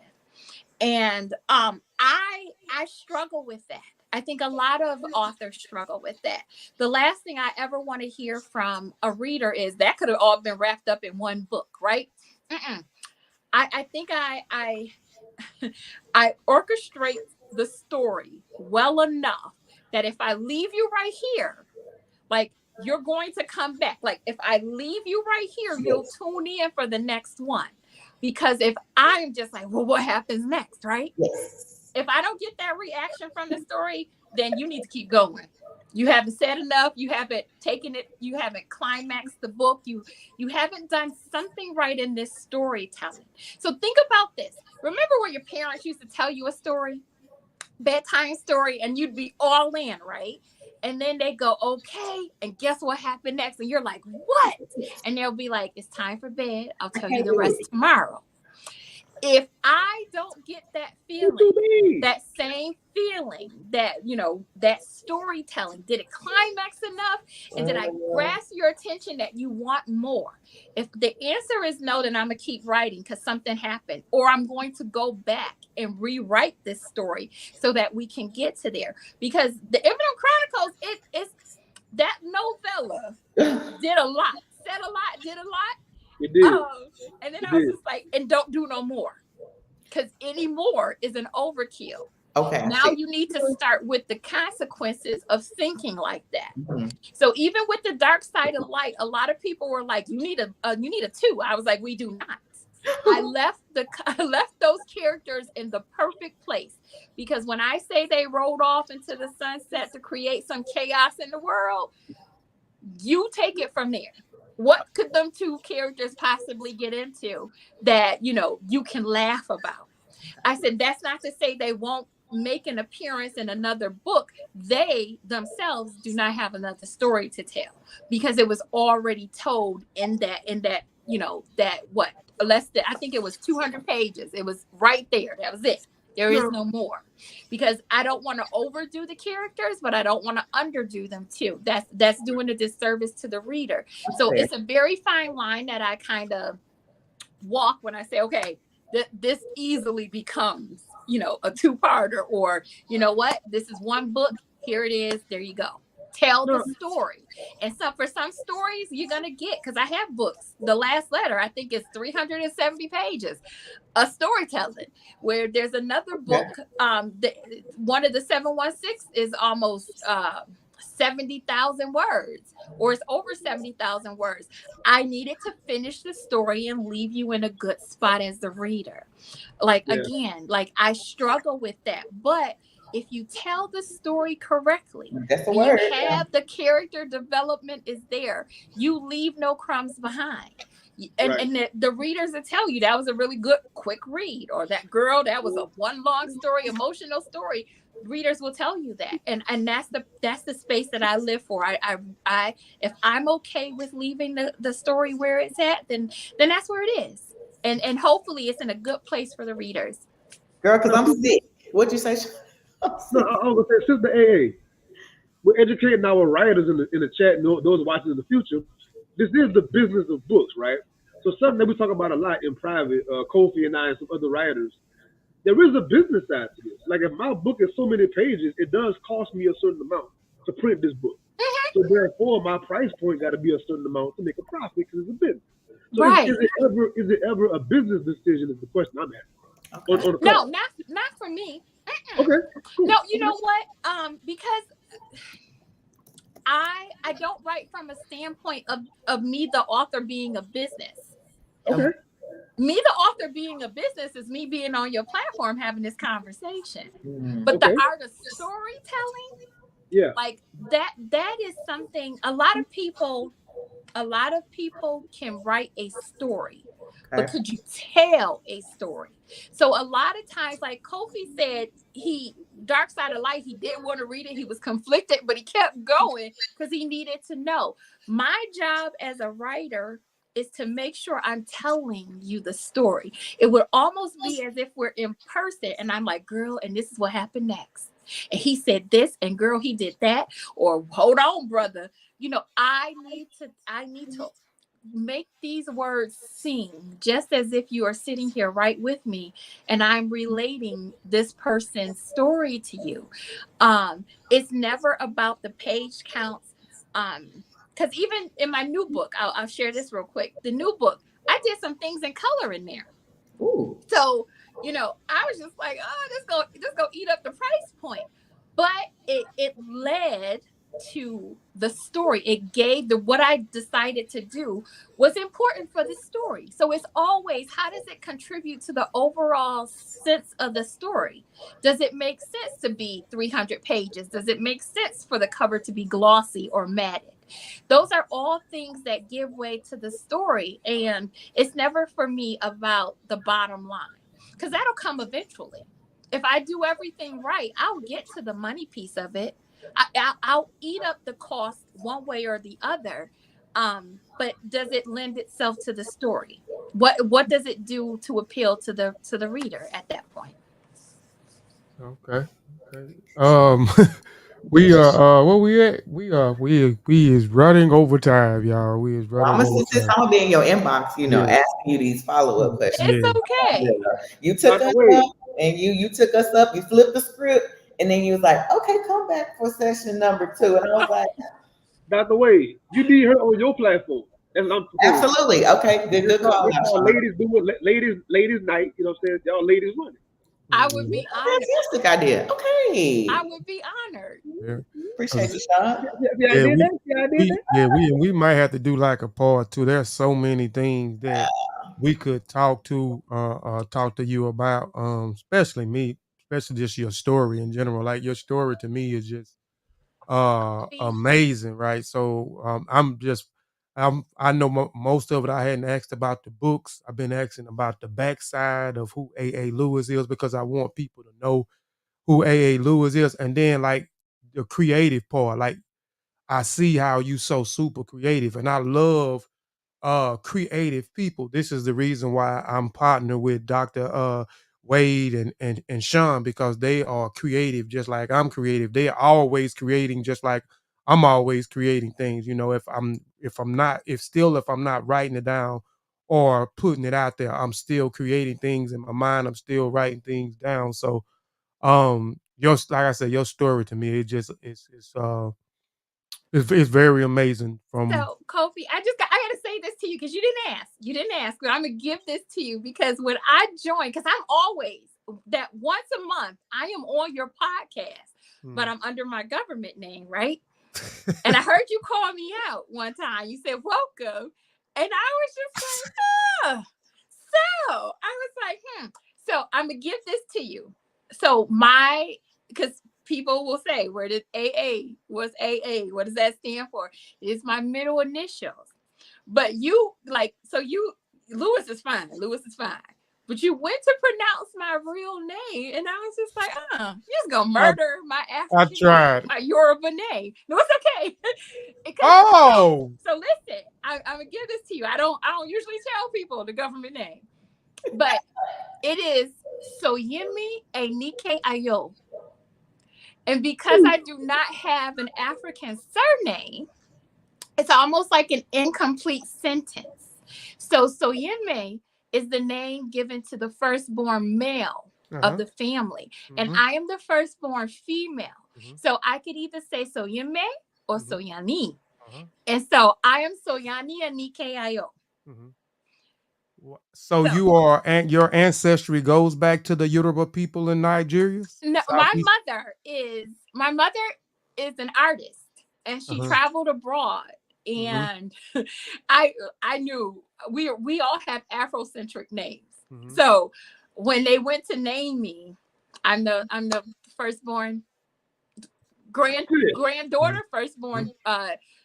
And I struggle with that. I think a lot of authors struggle with that. The last thing I ever want to hear from a reader is that could have all been wrapped up in one book, right? I think I orchestrate the story well enough that if I leave you right here, like, you're going to come back. Like, if I leave you right here, you'll tune in for the next one. Because if I'm just like, well, what happens next, right?
Yes.
If I don't get that reaction from the story, then you need to keep going. You haven't said enough. You haven't taken it. You haven't climaxed the book. You haven't done something right in this storytelling. So think about this. Remember when your parents used to tell you a story, bedtime story, and you'd be all in, right? And then they go, okay, and guess what happened next? And you're like, what? And they'll be like, it's time for bed. I'll tell you the rest tomorrow. If I don't get that feeling, that same feeling, that, that storytelling, did it climax enough? And did I grasp your attention that you want more? If the answer is no, then I'm going to keep writing because something happened. Or I'm going to go back and rewrite this story so that we can get to there. Because the Ebony Chronicles, it's that novella did a lot, said a lot, did a lot.
It did.
And then I was just like, and don't do no more. Because any more is an overkill.
Okay.
Now you need to start with the consequences of thinking like that.
Mm-hmm.
So even with the dark side of light, a lot of people were like, you need a 2. I was like, we do not. I left those characters in the perfect place, because when I say they rode off into the sunset to create some chaos in the world, you take it from there. What could them 2 characters possibly get into that, you can laugh about? I said, that's not to say they won't make an appearance in another book. They themselves do not have another story to tell, because it was already told in that, I think it was 200 pages. It was right there. That was it. There is no more, because I don't want to overdo the characters, but I don't want to underdo them too. That's doing a disservice to the reader. So it's a very fine line that I kind of walk when I say, okay, this easily becomes, a 2-parter, or what? This is one book. Here it is. There you go. Tell the story. And so for some stories you're going to get, because I have books, The Last Letter, I think it's 370 pages, a storytelling, where there's another book, one of the 716 is almost 70,000 words, or it's over 70,000 words. I needed to finish the story and leave you in a good spot as the reader. Again, I struggle with that, but if you tell the story correctly, you have the character development is there, you leave no crumbs behind. And the readers will tell you that was a really good quick read, or that girl, that was a one long story, emotional story. Readers will tell you that, and that's the space that I live for. I if I'm okay with leaving the story where it's at, then that's where it is, and hopefully it's in a good place for the readers.
Girl, because I'm sick. What'd you say?
No, I was gonna say, Sister AA, we're educating our writers in the chat and those watching in the future. This is the business of books, right? So something that we talk about a lot in private, Kofi and I and some other writers. There is a business side to this. Like if my book is so many pages, it does cost me a certain amount to print this book. So therefore, my price point got to be a certain amount to make a profit because it's a business. So
Right.
is it ever a business decision? Is the question I'm asking.
Okay.
No, not for me.
Okay. Cool.
No, you know what? Because I don't write from a standpoint of me, the author, being a business.
Okay.
Me, the author, being a business is me being on your platform having this conversation. But
Okay.
the art of storytelling,
Yeah.
like that is something a lot of people can write a story. But could you tell a story? So a lot of times, like Kofi said, Dark Side of Light, he didn't want to read it. He was conflicted, but he kept going because he needed to know. My job as a writer is to make sure I'm telling you the story. It would almost be as if we're in person and I'm like, girl, and this is what happened next. And he said this, and girl, he did that. Or hold on, brother. You know, I need to make these words sing just as if you are sitting here right with me and I'm relating this person's story to you. It's never about the page counts. Because even in my new book, I'll share this real quick. The new book, I did some things in color in there.
Ooh.
So, you know, I was just like, oh, this go eat up the price point. But it led to the story. It gave what I decided to do was important for the story. So it's always, how does it contribute to the overall sense of the story? Does it make sense to be 300 pages? Does it make sense for the cover to be glossy or matted? Those are all things that give way to the story. And it's never for me about the bottom line, because that'll come eventually. If I do everything right, I'll get to the money piece of it. I'll eat up the cost one way or the other. But does it lend itself to the story? What does it do to appeal to the reader at that point?
Okay. We are where we at? We is running overtime, y'all. We is
Well, I'm
running
gonna sit this.
overtime.
I'm gonna be in your inbox,
Yeah.
asking you these follow-up questions.
Yeah.
It's okay.
You took
By
us
the way-
up, and you took us up. You flipped the script, and then you was like, "Okay, come back for session number 2." And I was like,
Dr. Wade, you need her on your platform. That's what I'm proposing.
"Absolutely, okay, good call."
Let's call ladies do it. Ladies night. You know what I'm saying? Y'all ladies running.
I would be honored.
Fantastic idea. Okay,
I would be honored.
Yeah.
appreciate you, Sean.
Yeah, I did that. Yeah, I did that.
We might have to do like a part 2. There's so many things that we could talk to you about, especially me, especially just your story in general. Like your story to me is just amazing, right? So I know most of it. I hadn't asked about the books. I've been asking about the backside of who A.A. Lewis is, because I want people to know who A.A. Lewis is, and then like the creative part. Like I see how you so super creative, and I love creative people. This is the reason why I'm partnered with Dr. Wade and Sean, because they are creative just like I'm creative. They are always creating just like I'm always creating things. You know, if I'm not writing it down or putting it out there, I'm still creating things in my mind. I'm still writing things down. So like I said, your story to me, it's very amazing.
So, Kofi, I gotta say this to you because you didn't ask, but I'm gonna give this to you because when I joined, because I'm always that once a month I am on your podcast, but I'm under my government name, right? And I heard you call me out one time. You said welcome, and I was just like, so I was like, So I'm gonna give this to you. So because people will say, what's AA? What does that stand for? It's my middle initials. But you Lewis is fine. But you went to pronounce my real name, and I was just like, you're just gonna murder my
I
African,
tried.
my Yoruba name. No, it's okay.
Oh,
So listen, I'm gonna give this to you. I don't usually tell people the government name, but it is Soyemi Enike Ayo. And because I do not have an African surname, it's almost like an incomplete sentence. So Soyeme is the name given to the firstborn male of the family. And I am the firstborn female. So I could either say Soyeme or Soyani. And so I am Soyani Enike Ayo.
So you are, and your ancestry goes back to the Yoruba people in Nigeria?
No, my mother is an artist, and she traveled abroad. And I knew we all have Afrocentric names. So when they went to name me, I'm the firstborn granddaughter, firstborn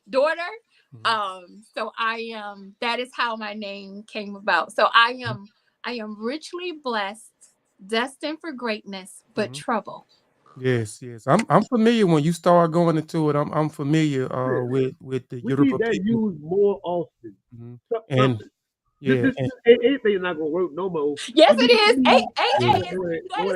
daughter. So I am, that is how my name came about. So I am richly blessed, destined for greatness, but trouble.
Yes. I'm familiar when you start going into it. I'm familiar with the
We
Yoruba
need that
people.
used more often.
And
This AA thing not gonna work no more.
Yes, it is. AA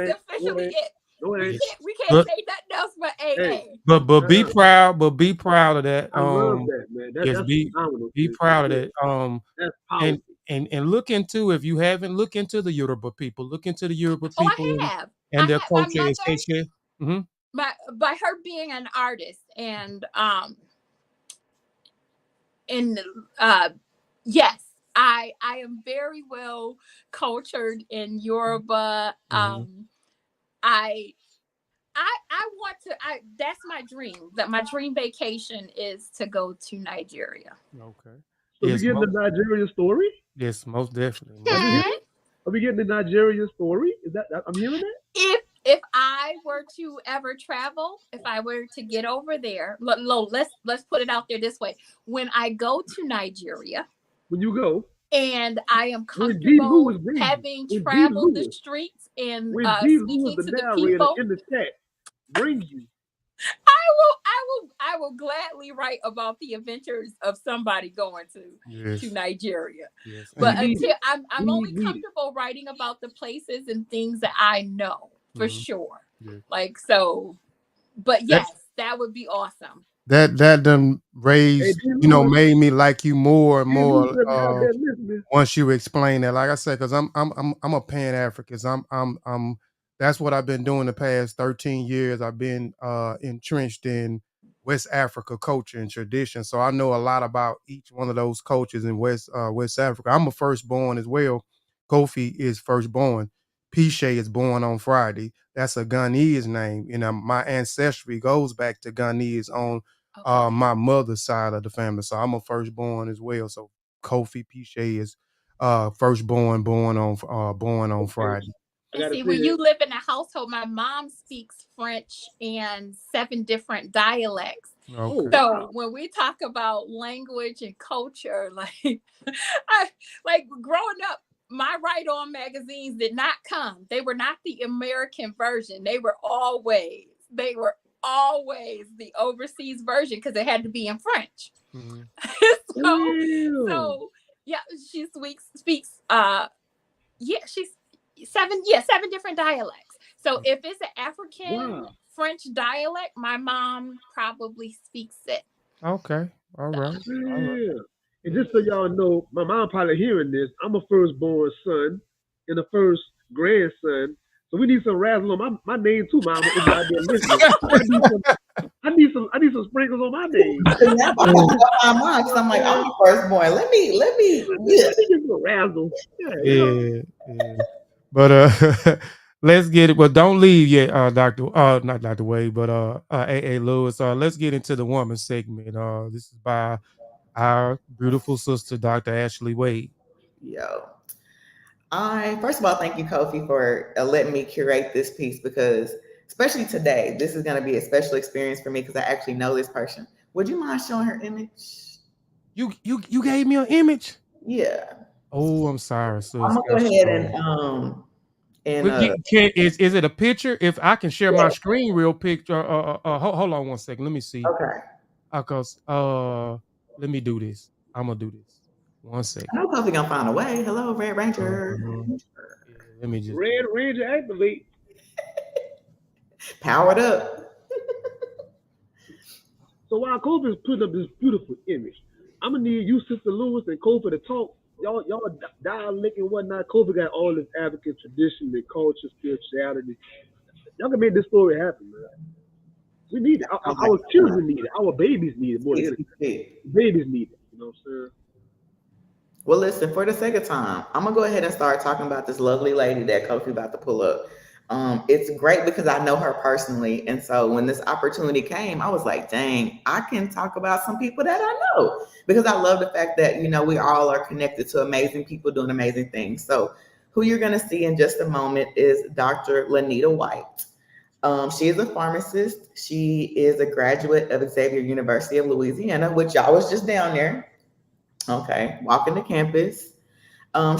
is officially it. We can't say nothing else but AA.
But be proud. But be proud of that.
I love that, man. That's phenomenal.
Be proud of that.
That's powerful.
And look into, if you haven't, look into the Yoruba people. Look into the Yoruba people.
I have.
And their culture.
By her being an artist, and yes, I am very well cultured in Yoruba. I want to. That's my dream. That my dream vacation is to go to Nigeria.
Okay.
So we getting the Nigeria story?
Yes, most definitely.
Are we getting the Nigeria story? Is that I'm hearing that?
If I were to ever travel, if I were to get over there, let's put it out there this way. When I go to Nigeria,
when you go,
and I am comfortable having traveled the streets and speaking to the people
in the chat, bring you.
I will gladly write about the adventures of somebody going to Nigeria.
Yes.
But until I'm only comfortable writing about the places and things that I know for sure. Like so, but yes, that would be awesome.
That done raised, made me like you more and more once you explain that. Like I said, because I'm a Pan-African. I'm that's what I've been doing the past 13 years. I've been entrenched in West Africa culture and tradition. So I know a lot about each one of those cultures in West Africa. I'm a firstborn as well. Kofi is firstborn. Piesie is born on Friday. That's a Ghanaian name. My ancestry goes back to Ghanaians on my mother's side of the family. So I'm a firstborn as well. So Kofi Piesie is firstborn, born on Friday.
See, when you live in a household, my mom speaks French and 7 different dialects.
Okay.
So when we talk about language and culture, like growing up, my write-on magazines did not come. They were not the American version. They were always the overseas version because it had to be in French. So yeah, she speaks she's 7 different dialects. So if it's an African French dialect, my mom probably speaks it.
Okay. All right.
Yeah. And just so y'all know, my mom probably hearing this. I'm a firstborn son and a first grandson. So we need some razzle on my name too, Mama. If y'all been listening, I need some sprinkles on my name.
I'm like, I'm the firstborn. Let me
get some razzle.
Yeah. But let's get it. But don't leave yet, not Dr. Wade, but AA Lewis. Let's get into the woman segment. This is by our beautiful sister, Dr. Ashley Wade.
Yo. First of all, thank you, Kofi, for letting me curate this piece, because especially today, this is going to be a special experience for me because I actually know this person. Would you mind showing her image?
You gave me an image.
Yeah.
Oh, I'm sorry, sis.
I'm gonna go
That's
ahead
true.
and
But is it a picture? If I can share
yeah.
my screen real picture, hold on one second. Let me see.
Okay.
Cause let me do this. I'm gonna do this. 1 second.
I know Kofi gonna find a way. Hello, Red Ranger.
Yeah, let me just.
Red Ranger activate.
Powered up.
So while Kofi is putting up this beautiful image, I'm gonna need you, Sister Lewis and Kofi, to talk. Y'all dialect and whatnot. Kofi got all this African tradition and culture, spirituality. Y'all can make this story happen, man. We need it. Our children need it. Our babies need it more than anything. Babies need it. You know what I'm saying?
Well, listen, for the sake of time, I'm gonna go ahead and start talking about this lovely lady that Kofi about to pull up. It's great because I know her personally, and so when this opportunity came, I was like, "Dang, I can talk about some people that I know," because I love the fact that we all are connected to amazing people doing amazing things. So, who you're gonna see in just a moment is Dr. Lanita White. She is a pharmacist. She is a graduate of Xavier University of Louisiana, which y'all was just down there. Okay, walking the campus.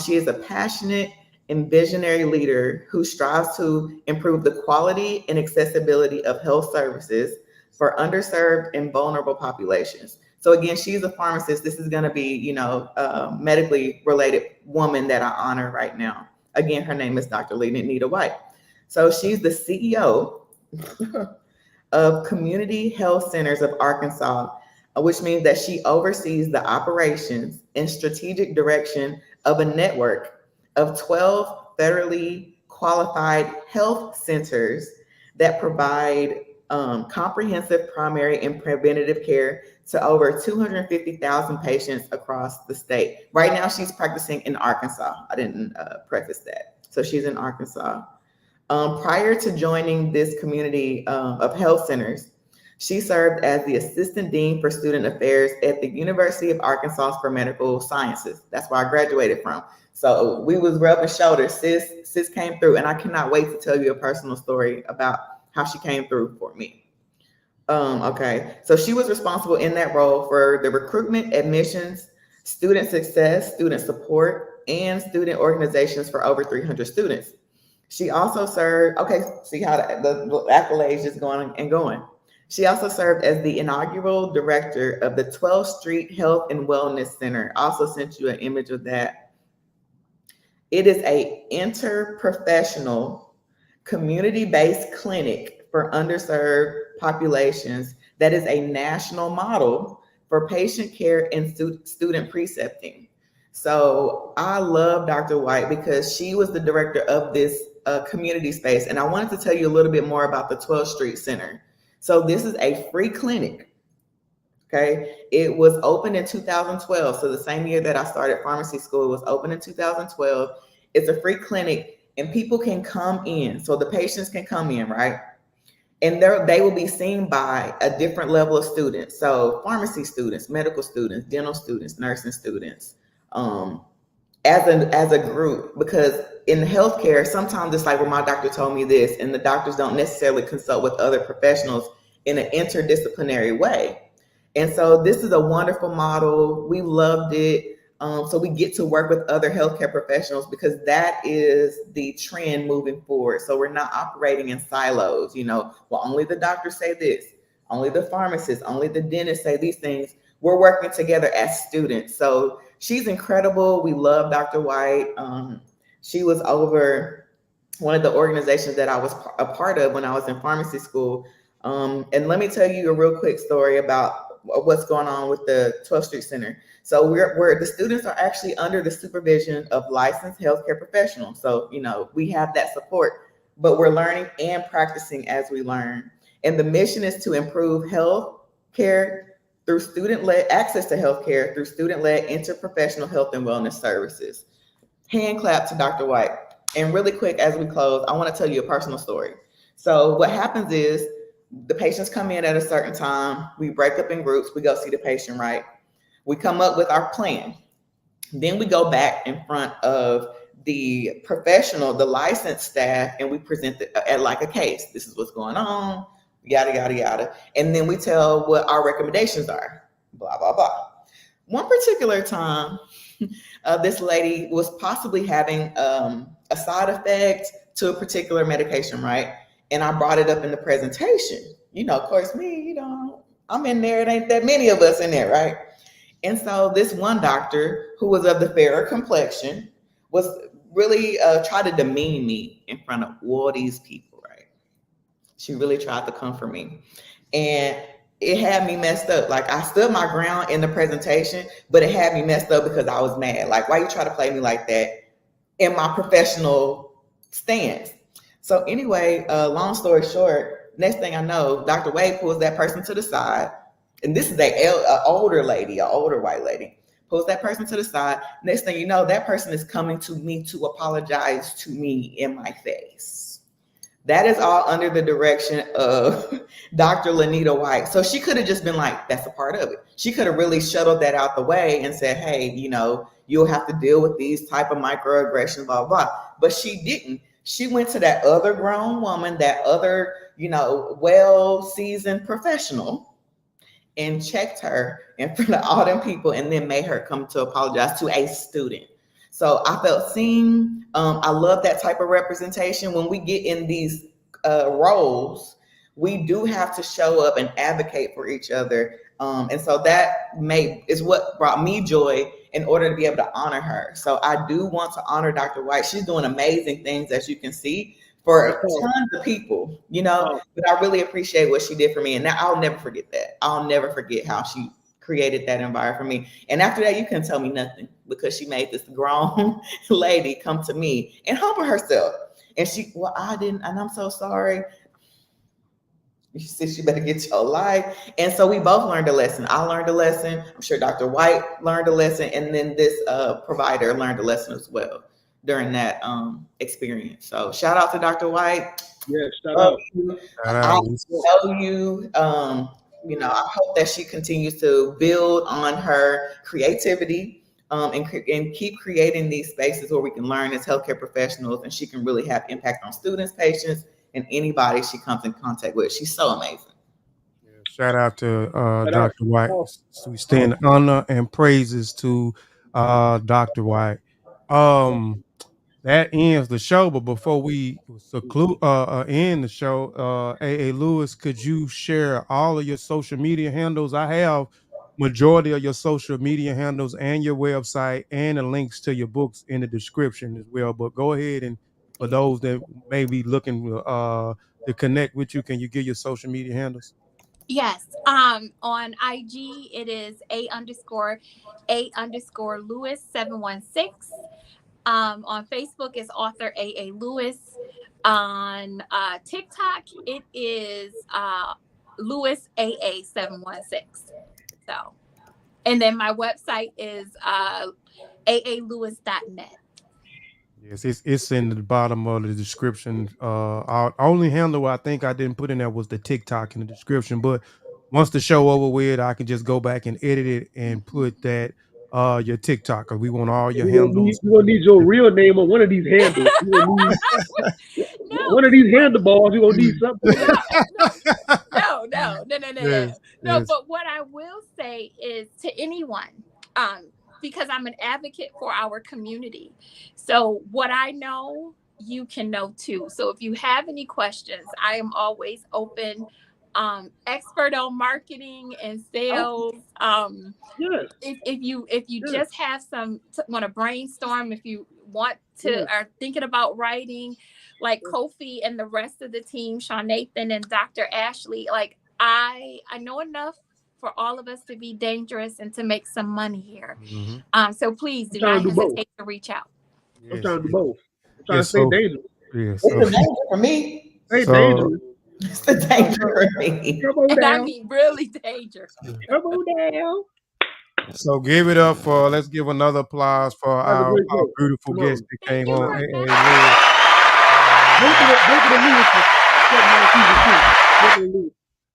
She is a passionate and visionary leader who strives to improve the quality and accessibility of health services for underserved and vulnerable populations. So again, she's a pharmacist. This is going to be, a medically related woman that I honor right now. Again, her name is Dr. Lanita White. So she's the CEO of Community Health Centers of Arkansas, which means that she oversees the operations and strategic direction of a network of 12 federally qualified health centers that provide comprehensive primary and preventative care to over 250,000 patients across the state. Right now, she's practicing in Arkansas. I didn't preface that. So she's in Arkansas. Prior to joining this community of health centers, she served as the Assistant Dean for Student Affairs at the University of Arkansas for Medical Sciences. That's where I graduated from. So we was rubbing shoulders. Sis came through, and I cannot wait to tell you a personal story about how she came through for me. Okay, so she was responsible in that role for the recruitment, admissions, student success, student support, and student organizations for over 300 students. She also served, see how the accolades just going and going. She also served as the inaugural director of the 12th Street Health and Wellness Center. I also sent you an image of that. It is an interprofessional, community-based clinic for underserved populations that is a national model for patient care and student precepting. So I love Dr. White because she was the director of this community space. And I wanted to tell you a little bit more about the 12th Street Center. So this is a free clinic. Okay. It was opened in 2012. So the same year that I started pharmacy school, it was opened in 2012. It's a free clinic and people can come in. So the patients can come in, right? And they will be seen by a different level of students. So pharmacy students, medical students, dental students, nursing students, as a group, because in healthcare, sometimes it's like, well, my doctor told me this, and the doctors don't necessarily consult with other professionals in an interdisciplinary way. And so this is a wonderful model. We loved it. So we get to work with other healthcare professionals because that is the trend moving forward. So we're not operating in silos, well, only the doctors say this, only the pharmacists, only the dentists say these things. We're working together as students. So she's incredible. We love Dr. White. She was over one of the organizations that I was a part of when I was in pharmacy school. And let me tell you a real quick story about what's going on with the 12th Street Center. So we're the students are actually under the supervision of licensed healthcare professionals. So, we have that support, but we're learning and practicing as we learn. And the mission is to improve health care through student-led access to healthcare through student-led interprofessional health and wellness services. Hand clap to Dr. White. And really quick, as we close, I want to tell you a personal story. So what happens is the patients come in at a certain time. We break up in groups. We go see the patient, right? We come up with our plan. Then we go back in front of the professional, the licensed staff, and we present it at like a case. This is what's going on, yada, yada, yada. And then we tell what our recommendations are, blah, blah, blah. one particular time, this lady was possibly having a side effect to a particular medication, right? And I brought it up in the presentation. Of course, me, I'm in there. It ain't that many of us in there, right? And so this one doctor who was of the fairer complexion was really tried to demean me in front of all these people, right? She really tried to come for me. And it had me messed up. Like, I stood my ground in the presentation, but it had me messed up because I was mad. Like, why you try to play me like that in my professional stance? So anyway, long story short, next thing I know, Dr. Wade pulls that person to the side. And this is an older lady, an older white lady, pulls that person to the side. Next thing you know, that person is coming to me to apologize to me in my face. That is all under the direction of Dr. Lanita White. So she could have just been like, that's a part of it. She could have really shuttled that out the way and said, hey, you'll have to deal with these type of microaggressions, blah, blah. But she didn't. She went to that other grown woman, that other, well-seasoned professional, and checked her in front of all them people and then made her come to apologize to a student. So I felt seen. I love that type of representation. When we get in these roles, we do have to show up and advocate for each other. And so that is what brought me joy in order to be able to honor her. So I do want to honor Dr. White. She's doing amazing things, as you can see, for tons of people, but I really appreciate what she did for me. And now I'll never forget that. I'll never forget how she created that environment for me. And after that, you couldn't tell me nothing because she made this grown lady come to me and humble herself. And I didn't, and I'm so sorry. She said, she better get your life. And so we both learned a lesson. I learned a lesson. I'm sure Dr. White learned a lesson. And then this provider learned a lesson as well during that experience. So shout out to Dr. White.
Yeah, shout out.
I know you. I hope that she continues to build on her creativity and keep creating these spaces where we can learn as healthcare professionals, and she can really have impact on students, patients, and anybody she comes in contact with. She's so amazing.
Shout out to Dr. White. So we stand honor and praises to Dr. White. That ends the show, but before we end the show, A.A. Lewis, could you share all of your social media handles? I have majority of your social media handles and your website and the links to your books in the description as well. But go ahead, and for those that may be looking to connect with you, can you give your social media handles?
Yes. On IG, it is A_Lewis716. On Facebook is author A.A. Lewis. On TikTok, it is Lewis AA716. So, and then my website is aalewis.net.
Yes, it's in the bottom of the description. Our only handle I think I didn't put in there was the TikTok in the description. But once the show over with, I can just go back and edit it and put that your TikTok, because we want all your handles.
We're gonna need your real name on one of these handles. One of these handlebars, you're gonna need something.
No.
Yes.
But what I will say is to anyone, because I'm an advocate for our community. So what I know, you can know too. So if you have any questions, I am always open. Expert on marketing and sales.
Yes.
If you just have want to brainstorm, if you want to are thinking about writing, like Kofi and the rest of the team, Seanathan and Dr. Ashley, like I know enough for all of us to be dangerous and to make some money here.
Mm-hmm.
So please do not hesitate to reach out.
I'm trying to do both. I'm trying to stay dangerous.
Yes.
It's the danger for me.
Stay dangerous.
It's the danger for me.
Come on
And
down.
I mean really dangerous.
Come on down.
So give it up for, let's give another applause for our beautiful guest that came on.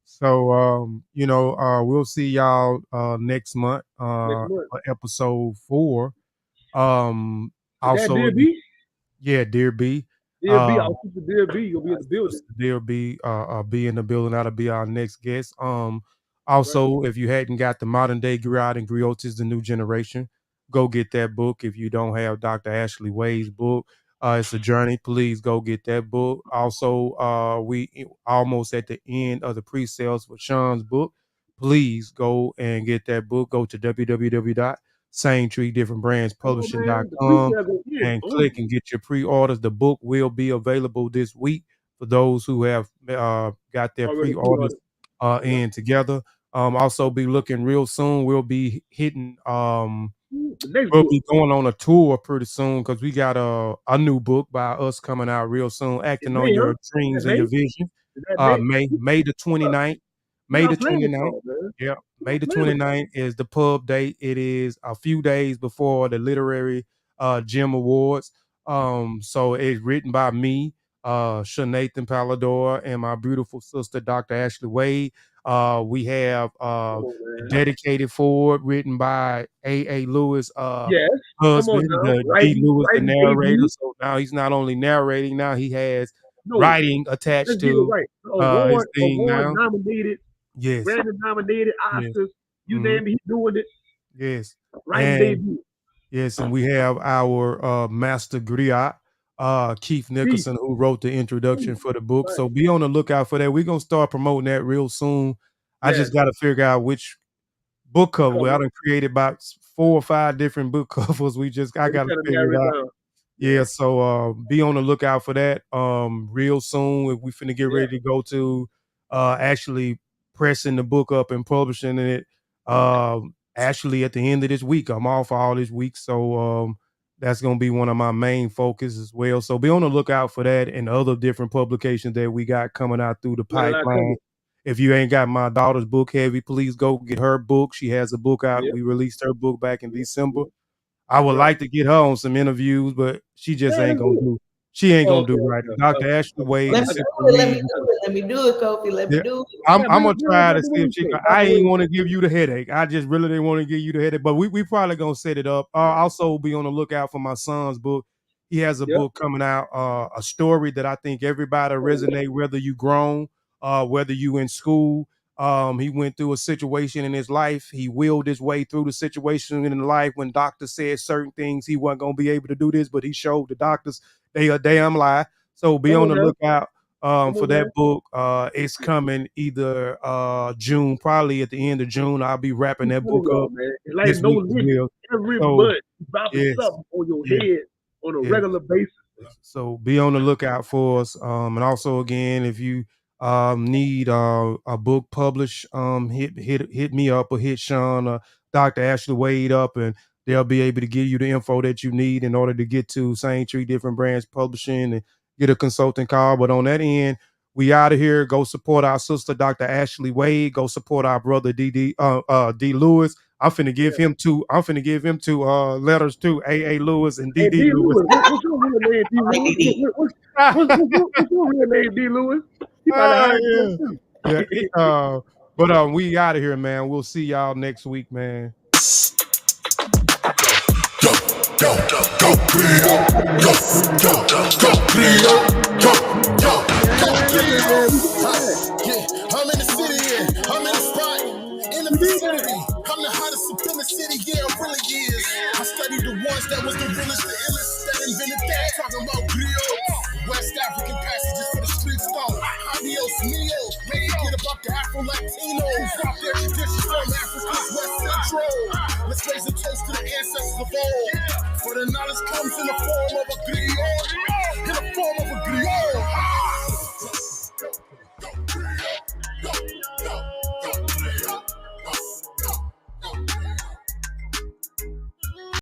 So we'll see y'all next month, episode 4. Also,
Dear B?
Yeah, Dear B.
Dear B, I'll keep the Dear B. You'll be in the building.
Dear B, be in the building. That'll be our next guest. Also, if you hadn't got the Modern Day Griot and Griots is the New Generation, go get that book. If you don't have Dr. Ashley Wade's book, it's a journey. Please go get that book. Also, we almost at the end of the pre-sales for Sean's book. Please go and get that book. Go to www.SameTreeDifferentBrandsPublishing.com and click and get your pre-orders. The book will be available this week for those who have got their pre-orders in together. Also be looking real soon. We'll be hitting we'll be going on a tour pretty soon because we got a new book by us coming out real soon, acting on your dreams and your vision. May the 29th. May the 29th. Yeah. May the 29th is the pub date. It is a few days before the Literary Gem Awards. So it's written by me, Seanathan Polidore, and my beautiful sister, Dr. Ashley Wade. We have Dedicated Forward, written by A.A. Lewis' husband, D. Lewis, the narrator. So now he's not only narrating, now he has writing attached to his thing now.
Nominated,
yes,
Grammy nominated, Oscars, you name it, he's doing it.
Yes,
writing debut.
Yes, and we have our master griot, Keith Nicholson, who wrote the introduction for the book. So be on the lookout for that. We're gonna start promoting that real soon. I just got to figure out which book cover. I done created about 4 or 5 different book covers. I got to figure it out. Yeah, so be on the lookout for that. Real soon, we finna get ready to go to actually pressing the book up and publishing it. Actually, at the end of this week, I'm off all this week, so that's gonna be one of my main focus as well. So be on the lookout for that and other different publications that we got coming out through the pipeline. If you ain't got my daughter's book heavy, please go get her book. She has a book out. We released her book back in December. I would like to get her on some interviews, but she just ain't gonna do. She ain't gonna do right. Dr. Ashley Wade.
Let me do it, Kofi. Let me do it.
I'm gonna try to see if she can. I ain't want to give you the headache. I just really didn't want to give you the headache, but we probably gonna set it up. Also be on the lookout for my son's book. He has a book coming out, a story that I think everybody resonate, whether you grown, whether you in school. He went through a situation in his life. He willed his way through the situation in life when doctors said certain things he wasn't gonna be able to do this, but he showed the doctors they a damn lie. So be on the lookout for that book. It's coming either June, probably at the end of June. I'll be wrapping that book up.
It's like no limit. Every month, dropping something on your head on a regular basis.
So be on the lookout for us. And also, again, if you need a book published, hit me up or hit Sean or Dr. Ashley Wade up, and they'll be able to give you the info that you need in order to get to Same Tree Different Brands Publishing and get a consulting call. But on that end, we out of here. Go support our sister, Dr. Ashley Wade. Go support our brother, D. Lewis. I'm finna give him two. I'm finna give him 2 letters too. A. Lewis and D. Lewis.
What's your real name, D. Lewis? What's your real name, D. Lewis?
But we out of here, man. We'll see y'all next week, man.
Go, Griot. Go, Griot. Go, I'm in the city, I'm in the spot, in the vicinity. I'm the hottest up in the city, it really is. I studied the ones that was the realest, the illest, that invented that. Talking about Griots, West African passages for the street stone. Adios mio, ready to get about the Afro-Latinos. Drop their traditions from Africa's West Central. Let's raise a toast to the ancestors of old. For the knowledge comes in the